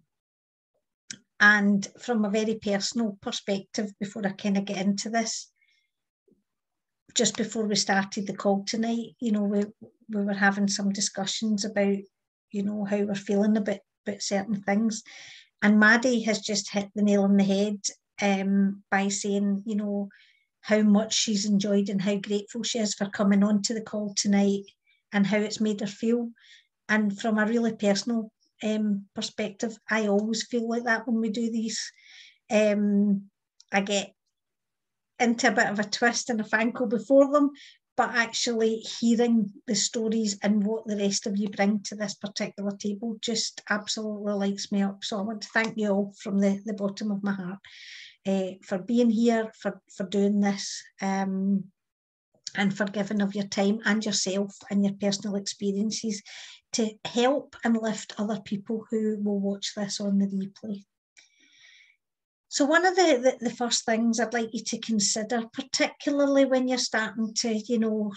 from a very personal perspective, before I kind of get into this, just before we started the call tonight, you know, we were having some discussions about, you know, how we're feeling about certain things. And Maddie has just hit the nail on the head by saying, you know, how much she's enjoyed and how grateful she is for coming on to the call tonight and how it's made her feel. And from a really personal perspective, I always feel like that when we do these. I get into a bit of a twist and a fankle before them, but actually hearing the stories and what the rest of you bring to this particular table just absolutely lights me up. So I want to thank you all from the bottom of my heart for being here, for doing this, and for giving of your time and yourself and your personal experiences to help and lift other people who will watch this on the replay. So one of the first things I'd like you to consider, particularly when you're starting to, you know,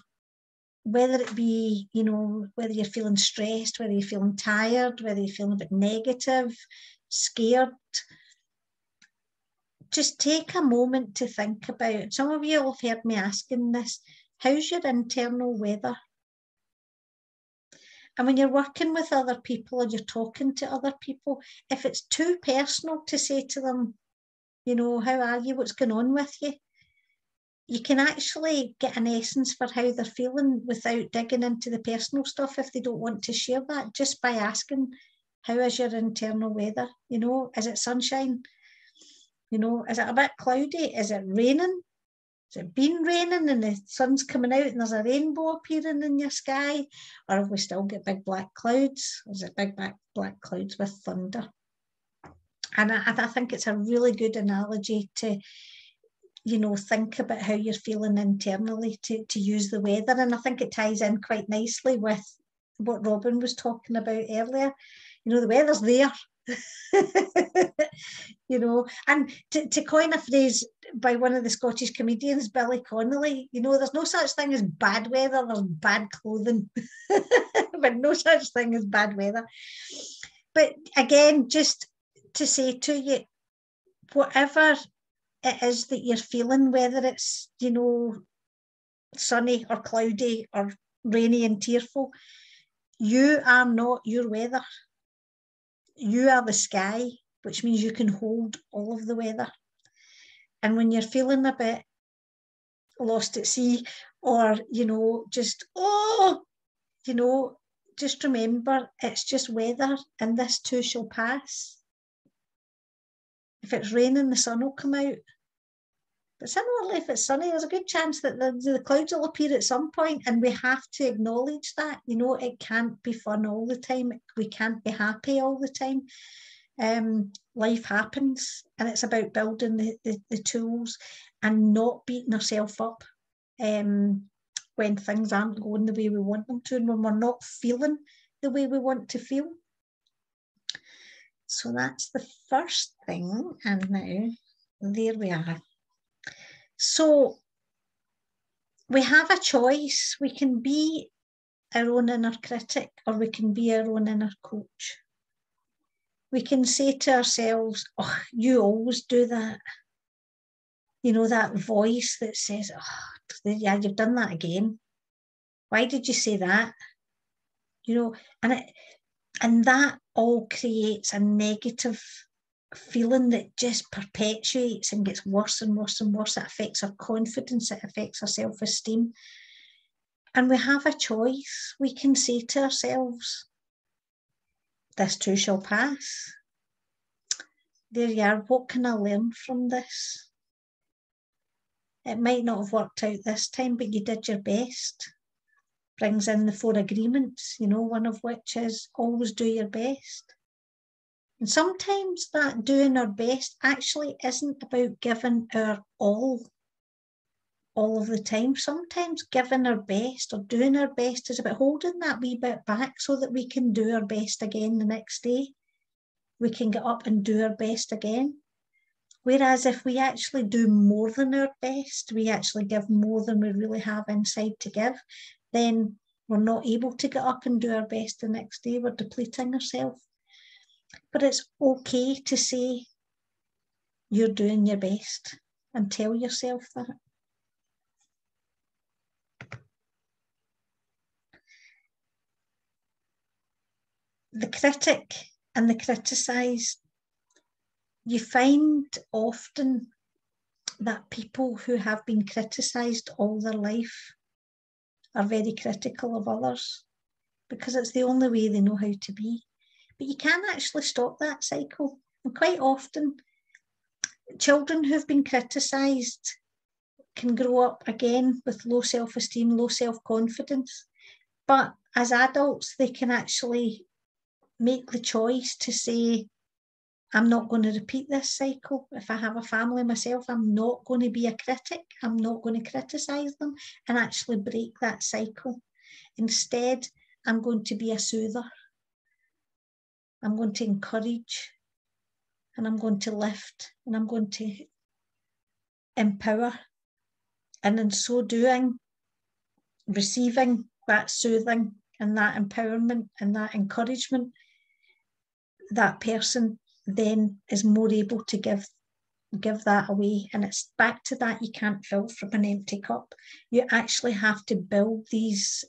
whether it be, you know, whether you're feeling stressed, whether you're feeling tired, whether you're feeling a bit negative, scared, just take a moment to think about, some of you have heard me asking this, how's your internal weather? And when you're working with other people or you're talking to other people, if it's too personal to say to them, you know, how are you? What's going on with you? You can actually get an essence for how they're feeling without digging into the personal stuff if they don't want to share that, just by asking, how is your internal weather? You know, is it sunshine? You know, is it a bit cloudy? Is it raining? Has it been raining and the sun's coming out and there's a rainbow appearing in your sky? Or have we still got big black clouds? Or is it big black clouds with thunder? And I think it's a really good analogy to, you know, think about how you're feeling internally to use the weather. And I think it ties in quite nicely with what Robin was talking about earlier. You know, the weather's there. You know, and to coin a phrase by one of the Scottish comedians, Billy Connolly, you know, there's no such thing as bad weather, there's bad clothing. But no such thing as bad weather. But again, just to say to you, whatever it is that you're feeling, whether it's, you know, sunny or cloudy or rainy and tearful, you are not your weather. You are the sky, which means you can hold all of the weather. And when you're feeling a bit lost at sea, or, you know, just, oh, you know, just remember it's just weather and this too shall pass. If it's raining, the sun will come out. But similarly, if it's sunny, there's a good chance that the clouds will appear at some point, and we have to acknowledge that. You know, it can't be fun all the time. We can't be happy all the time. Life happens, and it's about building the tools and not beating ourselves up when things aren't going the way we want them to, and when we're not feeling the way we want to feel. So that's the first thing, and now there we are. So we have a choice. We can be our own inner critic, or we can be our own inner coach. We can say to ourselves, oh, you always do that. You know, that voice that says, oh, yeah, you've done that again. Why did you say that? You know, and And that all creates a negative feeling that just perpetuates and gets worse and worse and worse. It affects our confidence, it affects our self-esteem. And we have a choice. We can say to ourselves, this too shall pass. There you are. What can I learn from this? It might not have worked out this time, but you did your best. Brings in the 4 agreements, one of which is always do your best. And sometimes that doing our best actually isn't about giving our all of the time. Sometimes giving our best or doing our best is about holding that wee bit back so that we can do our best again the next day. We can get up and do our best again. Whereas if we actually do more than our best, we actually give more than we really have inside to give, then we're not able to get up and do our best the next day. We're depleting ourselves. But it's okay to say you're doing your best and tell yourself that. The critic and the criticised, you find often that people who have been criticised all their life are very critical of others because it's the only way they know how to be. But you can actually stop that cycle. And quite often, children who've been criticised can grow up again with low self-esteem, low self-confidence. But as adults, they can actually make the choice to say, I'm not going to repeat this cycle. If I have a family myself, I'm not going to be a critic. I'm not going to criticise them and actually break that cycle. Instead, I'm going to be a soother. I'm going to encourage and I'm going to lift and I'm going to empower. And in so doing, receiving that soothing and that empowerment and that encouragement, that person then is more able to give that away. And it's back to that, you can't fill from an empty cup. You actually have to build these,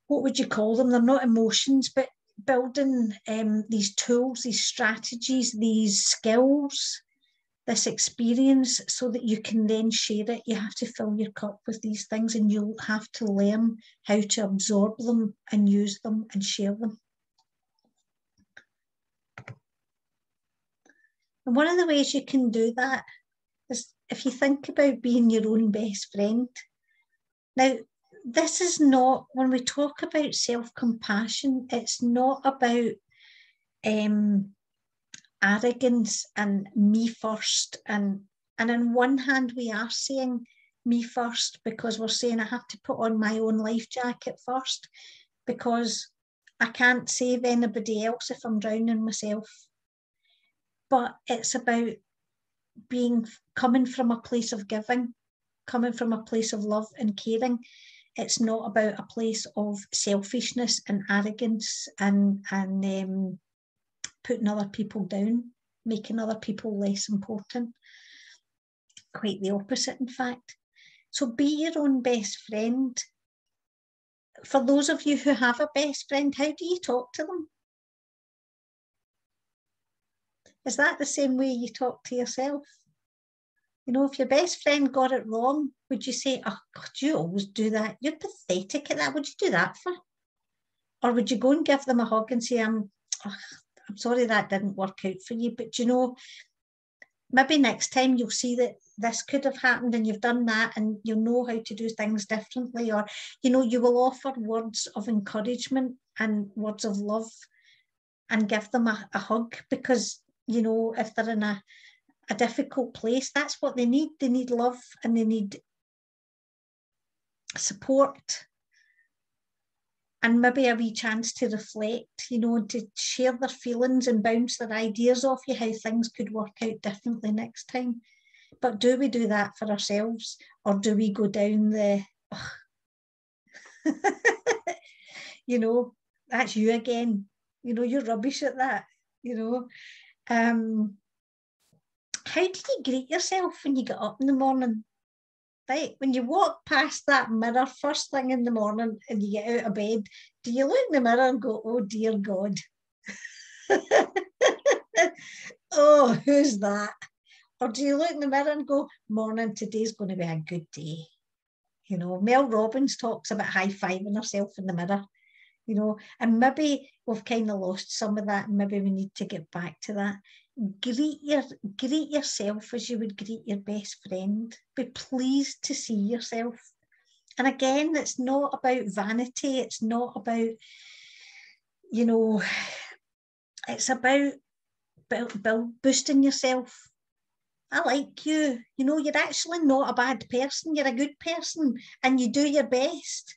what would you call them? They're not emotions, but building these tools, these strategies, these skills, this experience, so that you can then share it. You have to fill your cup with these things and you'll have to learn how to absorb them and use them and share them. And one of the ways you can do that is if you think about being your own best friend. Now, this is not, when we talk about self-compassion, it's not about arrogance and me first. And on one hand, we are saying me first because we're saying I have to put on my own life jacket first because I can't save anybody else if I'm drowning myself. But it's about coming from a place of giving, coming from a place of love and caring. It's not about a place of selfishness and arrogance and putting other people down, making other people less important. Quite the opposite, in fact. So be your own best friend. For those of you who have a best friend, how do you talk to them? Is that the same way you talk to yourself? If your best friend got it wrong, would you say, oh, God, you always do that. You're pathetic at that. Would you do that for? Or would you go and give them a hug and say, I'm sorry that didn't work out for you, but maybe next time you'll see that this could have happened and you've done that and you'll know how to do things differently. Or, you will offer words of encouragement and words of love and give them a hug because, if they're in a difficult place, that's what they need. They need love and they need support and maybe a wee chance to reflect, to share their feelings and bounce their ideas off you, how things could work out differently next time. But do we do that for ourselves or do we go down the, that's you again, you're rubbish at that, how do you greet yourself when you get up in the morning? right? When you walk past that mirror first thing in the morning and you get out of bed, do you look in the mirror and go, oh dear God? Oh, who's that? Or do you look in the mirror and go, morning, today's going to be a good day? You know, Mel Robbins talks about high-fiving herself in the mirror, you know, and maybe we've kind of lost some of that, and maybe we need to get back to that. Greet yourself as you would greet your best friend. Be pleased to see yourself. And again, it's not about vanity. It's not about, you know, it's about boosting yourself. I like you. You know, you're actually not a bad person. You're a good person and you do your best.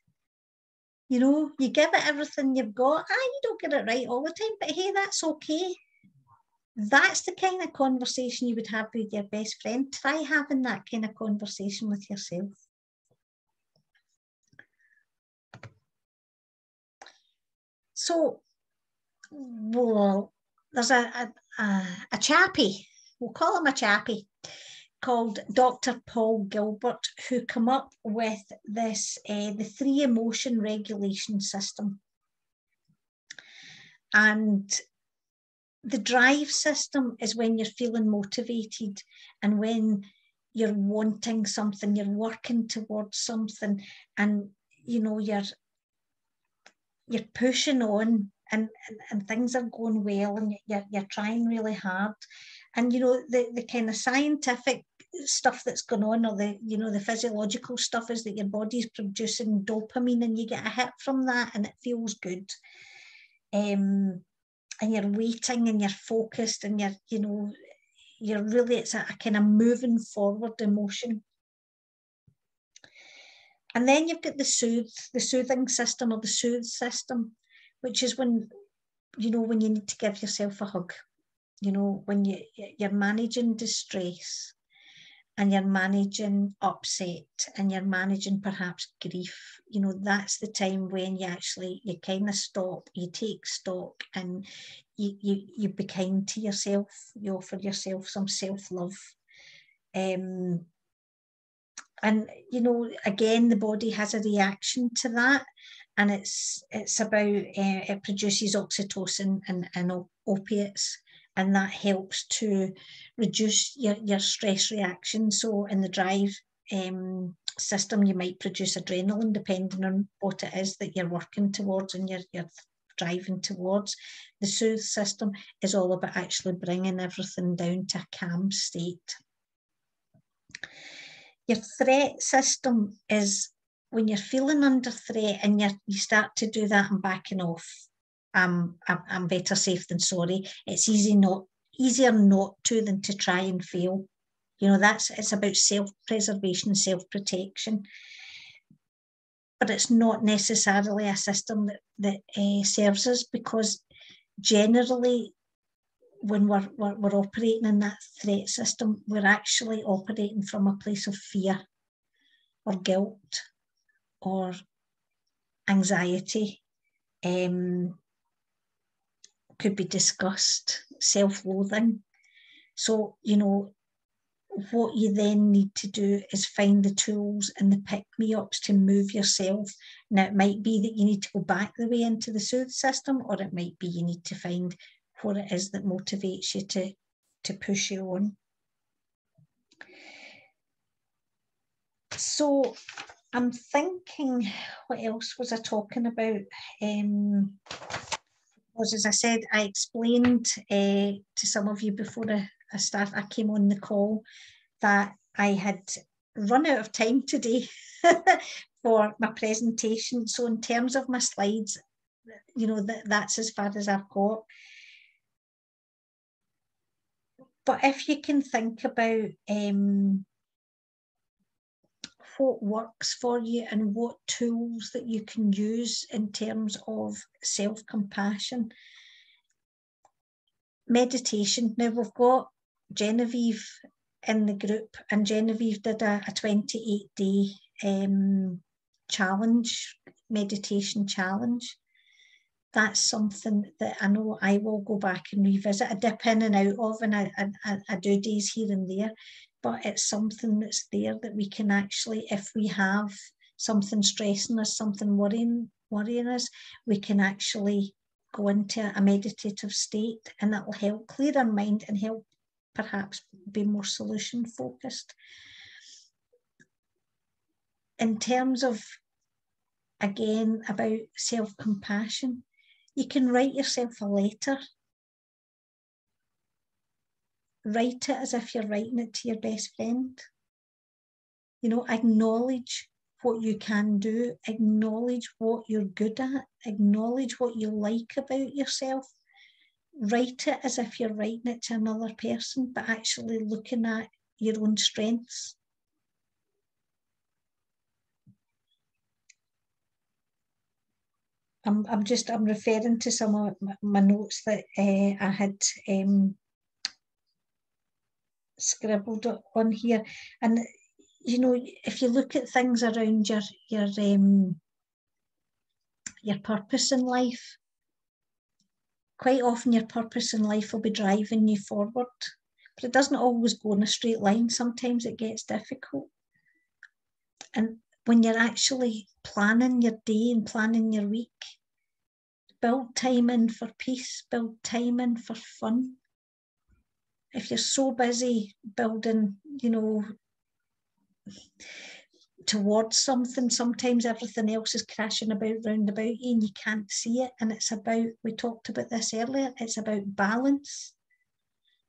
You know, you give it everything you've got. You don't get it right all the time, but hey, that's okay. That's the kind of conversation you would have with your best friend. Try having that kind of conversation with yourself. So, well, there's a chappie, we'll call him a chappie, called Dr. Paul Gilbert, who come up with this, the 3 emotion regulation system. And the drive system is when you're feeling motivated and when you're wanting something, you're working towards something, and you know you're pushing on, and things are going well, and you're trying really hard. And you know the kind of scientific stuff that's going on, or the physiological stuff, is that your body's producing dopamine, and you get a hit from that, and it feels good. And you're waiting, and you're focused, and you're really, it's a kind of moving forward emotion. And then you've got the soothing system, or the soothe system, which is when you need to give yourself a hug. You know, when you're managing distress, and you're managing upset, and you're managing perhaps grief. You know, that's the time when you kind of stop, you take stock, and you be kind to yourself. You offer yourself some self-love. And you know, again, the body has a reaction to that, and it's about it produces oxytocin and opiates, and that helps to reduce your stress reaction. So in the drive system, you might produce adrenaline, depending on what it is that you're working towards and you're driving towards. The soothe system is all about actually bringing everything down to a calm state. Your threat system is when you're feeling under threat, and you start to do that and backing off. I'm better safe than sorry. It's easier not to than to try and fail. You know, it's about self-preservation, self-protection. But it's not necessarily a system that serves us, because generally when we're operating in that threat system, we're actually operating from a place of fear or guilt or anxiety. Could be disgust, self-loathing. So, you know, what you then need to do is find the tools and the pick-me-ups to move yourself. Now, it might be that you need to go back the way into the soothe system, or it might be you need to find what it is that motivates you to push you on. So I'm thinking, what else was I talking about? Was, as I said, I explained to some of you before I came on the call that I had run out of time today for my presentation. So in terms of my slides, you know, that's as far as I've got. But if you can think about what works for you and what tools that you can use in terms of self-compassion. Meditation. Now we've got Genevieve in the group, and Genevieve did a 28-day challenge, meditation challenge. That's something that I know I will go back and revisit. I dip in and out of, and I do days here and there. but it's something that's there that we can actually, if we have something stressing us, something worrying us, we can actually go into a meditative state, and that will help clear our mind and help perhaps be more solution focused. In terms of, again, about self-compassion, you can write yourself a letter. Write it as if you're writing it to your best friend. You know, acknowledge what you can do, acknowledge what you're good at, acknowledge what you like about yourself. Write it as if you're writing it to another person, but actually looking at your own strengths. I'm referring to some of my notes that I had scribbled on here. And, you know, if you look at things around your purpose in life, quite often your purpose in life will be driving you forward, but it doesn't always go in a straight line. Sometimes it gets difficult. And when you're actually planning your day and planning your week, build time in for peace, build time in for fun. If you're so busy building, you know, towards something, sometimes everything else is crashing round about you and you can't see it. And it's about, we talked about this earlier, it's about balance.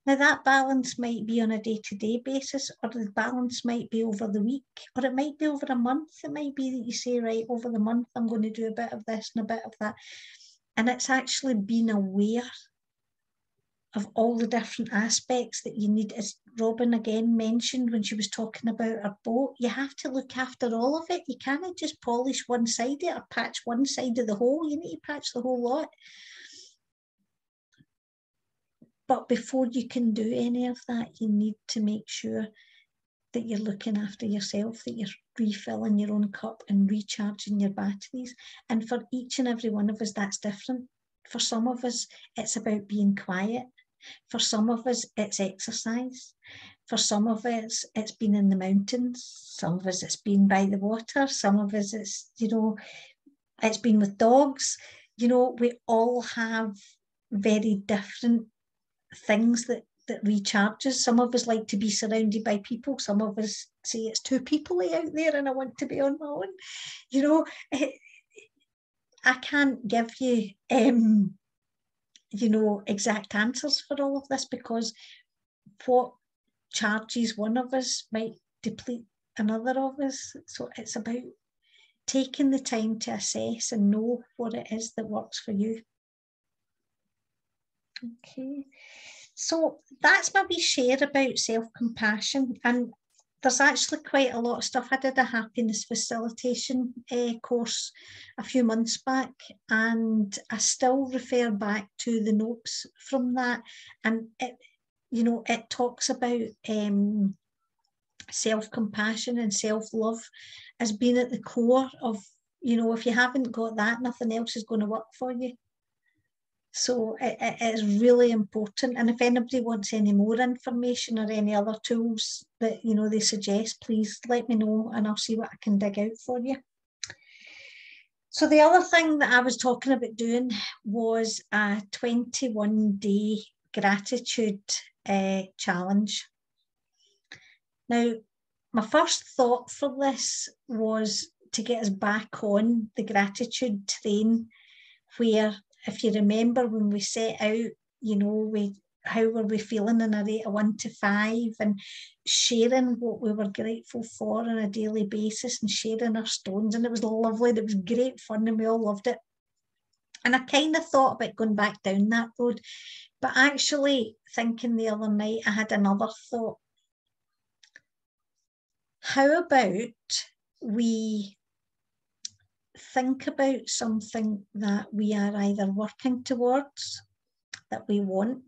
Now that balance might be on a day-to-day basis, or the balance might be over the week, or it might be over a month. It might be that you say, right, over the month, I'm going to do a bit of this and a bit of that. And it's actually being aware of all the different aspects that you need. As Robin again mentioned when she was talking about her boat, you have to look after all of it. You can't just polish one side of it or patch one side of the hole. You need to patch the whole lot. But before you can do any of that, you need to make sure that you're looking after yourself, that you're refilling your own cup and recharging your batteries. And for each and every one of us, that's different. For some of us, it's about being quiet. For some of us, it's exercise. For some of us, it's been in the mountains. Some of us, it's been by the water. Some of us, it's, you know, it's been with dogs. You know, we all have very different things that recharges. Some of us like to be surrounded by people. Some of us say it's too peoply out there and I want to be on my own. You know, I can't give you you know, exact answers for all of this, because what charges one of us might deplete another of us. So it's about taking the time to assess and know what it is that works for you. Okay, so that's my wee share about self-compassion. And there's actually quite a lot of stuff. I did a happiness facilitation course a few months back, and I still refer back to the notes from that. And it, you know, it talks about self-compassion and self-love as being at the core of, you know, if you haven't got that, nothing else is going to work for you. So it is really important. And if anybody wants any more information or any other tools that, you know, they suggest, please let me know and I'll see what I can dig out for you. So the other thing that I was talking about doing was a 21-day gratitude challenge. Now, my first thought for this was to get us back on the gratitude train, where, if you remember, when we set out, you know, how were we feeling in a rate of 1 to 5, and sharing what we were grateful for on a daily basis and sharing our stones. And it was lovely. It was great fun and we all loved it. And I kind of thought about going back down that road. But actually thinking the other night, I had another thought. How about we think about something that we are either working towards, that we want,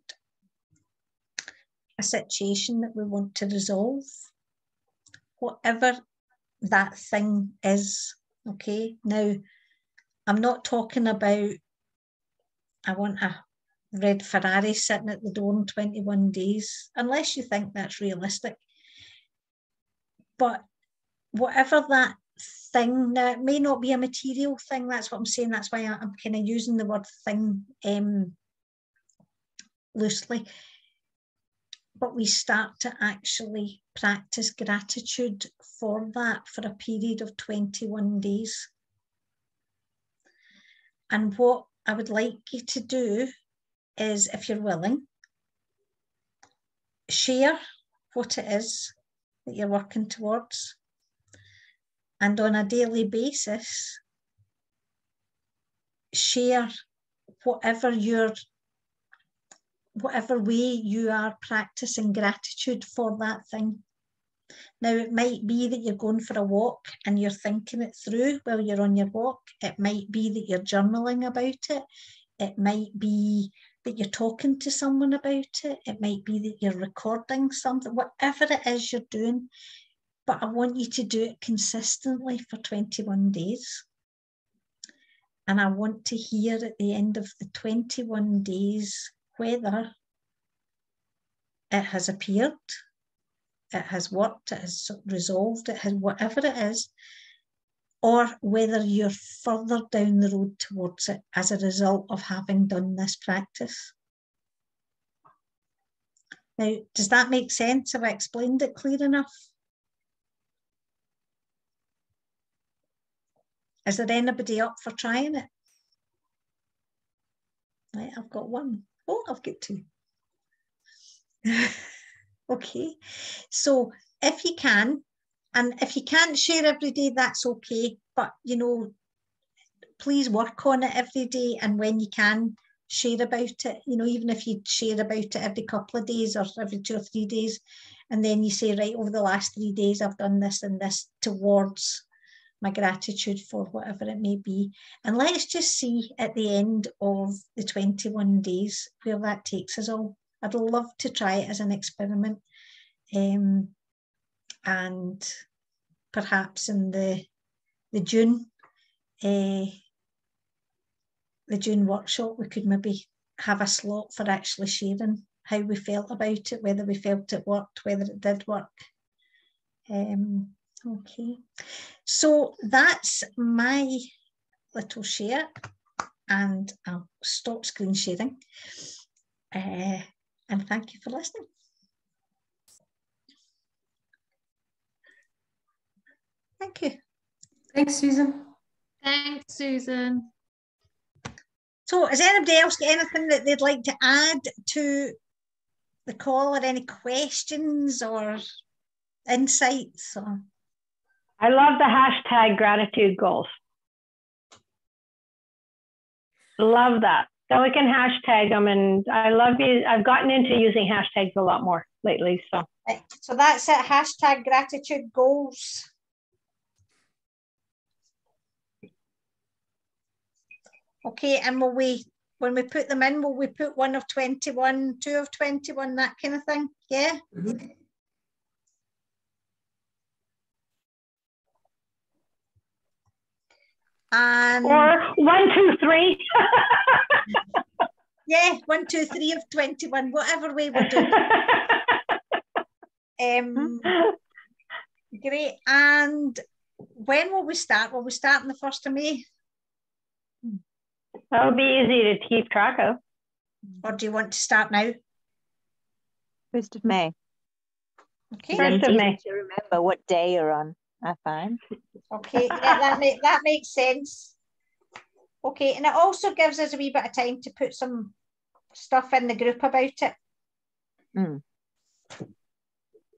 a situation that we want to resolve, whatever that thing is. Okay, now I'm not talking about I want a red Ferrari sitting at the door in 21 days, unless you think that's realistic. But whatever that thing, now it may not be a material thing, that's what I'm saying, that's why I'm kind of using the word thing loosely, but we start to actually practice gratitude for that for a period of 21 days. And what I would like you to do is, if you're willing, share what it is that you're working towards. And on a daily basis, share whatever way you are practicing gratitude for that thing. Now, it might be that you're going for a walk and you're thinking it through while you're on your walk. It might be that you're journaling about it. It might be that you're talking to someone about it. It might be that you're recording something, whatever it is you're doing. But I want you to do it consistently for 21 days. And I want to hear at the end of the 21 days whether it has appeared, it has worked, it has resolved, it has whatever it is, or whether you're further down the road towards it as a result of having done this practice. Now, does that make sense? Have I explained it clear enough? Is there anybody up for trying it? Right, I've got one. Oh, I've got two. Okay, so if you can, and if you can't share every day, that's okay, but you know, please work on it every day, and when you can, share about it, you know, even if you share about it every couple of days or every 2 or 3 days, and then you say, right, over the last 3 days I've done this and this towards my gratitude for whatever it may be. And let's just see at the end of the 21 days where that takes us all. I'd love to try it as an experiment, and perhaps in the June workshop we could maybe have a slot for actually sharing how we felt about it, whether we felt it worked, whether it did work. Okay, so that's my little share, and I'll stop screen sharing. And thank you for listening. Thank you. Thanks, Susan. Thanks, Susan. So has anybody else got anything that they'd like to add to the call, or any questions or insights? Or... I love the hashtag gratitude goals. Love that. So we can hashtag them, and I love you. I've gotten into using hashtags a lot more lately. So, right. So that's it. Hashtag gratitude goals. Okay, and will we, when we put them in, will we put 1 of 21, 2 of 21, that kind of thing? Yeah. Mm-hmm. Or 1, 2, 3. Yeah, 1, 2, 3 of 21, whatever way we're doing it. Great. And when will we start? Will we start on the 1st of May? That'll be easy to keep track of. Or do you want to start now? 1st of May. Okay. 1st of May. To remember what day you're on, I find. Okay, yeah, that makes sense. Okay, and it also gives us a wee bit of time to put some stuff in the group about it. Mm.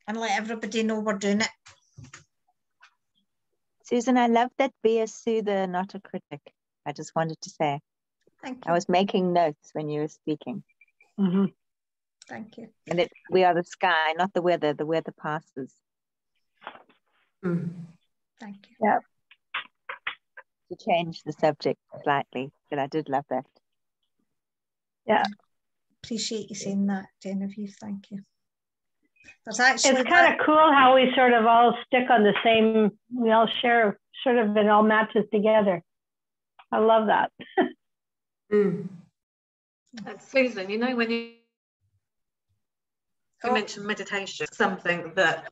And let everybody know we're doing it. Susan, I love that be a soother, not a critic. I just wanted to say. Thank you. I was making notes when you were speaking. Mm-hmm. Thank you. And that we are the sky, not the weather passes. Mm. Thank you. Yeah. To change the subject slightly, but I did love that. Yeah. Appreciate you saying that, Genevieve. Thank you. There's actually It's kind of cool how we sort of all stick on the same, we all share, sort of, it all matches together. I love that. Mm. Susan, you know, when you mentioned meditation, something that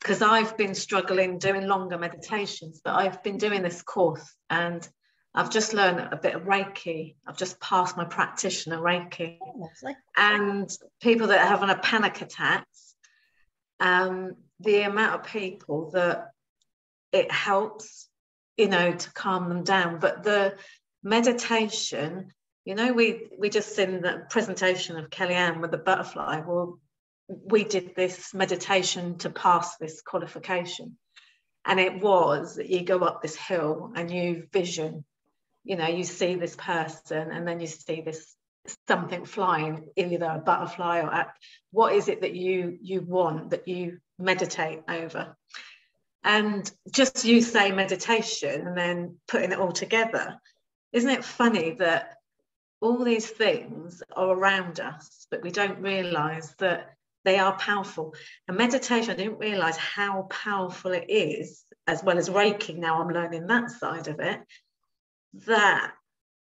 because I've been struggling doing longer meditations, but I've been doing this course and I've just learned a bit of Reiki. I've just passed my practitioner Reiki. Oh, lovely. And people that are having a panic attacks, the amount of people that it helps, you know, to calm them down. But the meditation, you know, we just seen the presentation of Kellyanne with the butterfly. Well, we did this meditation to pass this qualification. And it was that you go up this hill and you vision, you know, you see this person and then you see this something flying, either a butterfly or what is it that you want, that you meditate over. And just you say meditation and then putting it all together. Isn't it funny that all these things are around us, but we don't realize that they are powerful. And meditation, I didn't realize how powerful it is, as well as Reiki. Now I'm learning that side of it, that,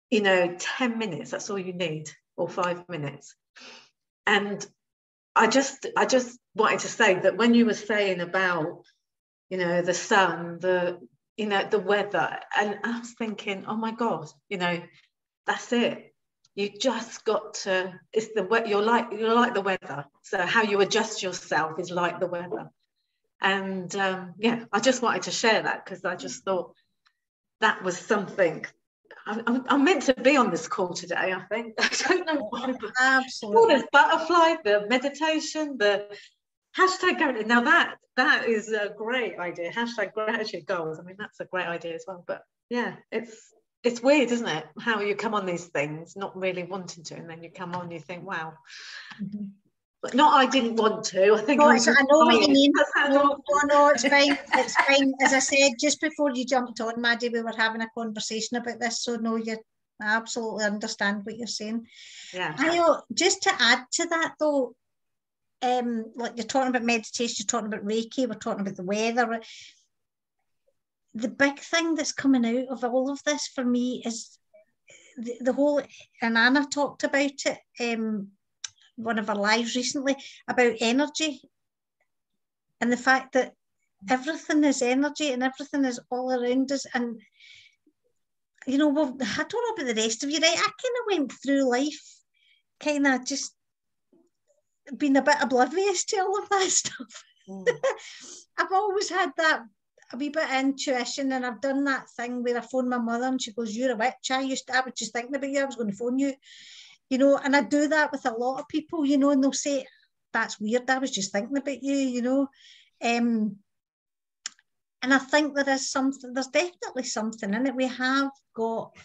you know, 10 minutes, that's all you need, or 5 minutes. And I just wanted to say that when you were saying about, you know, the sun, you know, the weather, and I was thinking, oh my God, you know, that's it. You just got to, it's you're like the weather. So how you adjust yourself is like the weather. And yeah, I just wanted to share that because I just thought that was something. I'm meant to be on this call today, I think. I don't know why. Absolutely. All this butterfly, the meditation, the hashtag gratitude. Now that is a great idea. Hashtag gratitude goals. I mean, that's a great idea as well. But yeah, it's weird, isn't it? How you come on these things, not really wanting to, and then you come on, you think, wow. Mm-hmm. But not I didn't want to. I think no, I know what you mean. No, it's fine. fine. It's fine. As I said, just before you jumped on, Maddie, we were having a conversation about this. So no, I absolutely understand what you're saying. Yeah. Just to add to that though, like you're talking about meditation, you're talking about Reiki, we're talking about the weather. The big thing that's coming out of all of this for me is the whole, and Anna talked about it, one of our lives recently, about energy and the fact that everything is energy and everything is all around us. And you know, well, I don't know about the rest of you, right? I kind of went through life kind of just being a bit oblivious to all of that stuff. I've always had that a wee bit of intuition, and I've done that thing where I phoned my mother and she goes, "You're a witch." I was just thinking about you, I was going to phone you, you know. And I do that with a lot of people, you know, and they'll say, "That's weird, I was just thinking about you," you know. And I think there's definitely something in it. We have got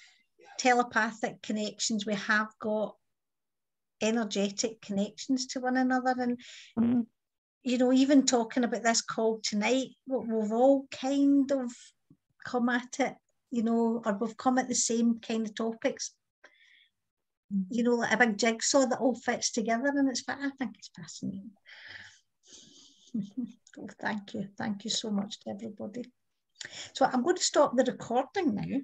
telepathic connections, we have got energetic connections to one another. And you know, even talking about this call tonight, we've all kind of come at it, you know, or we've come at the same kind of topics, you know, like a big jigsaw that all fits together. And I think it's fascinating. Oh, thank you so much to everybody. So I'm going to stop the recording now.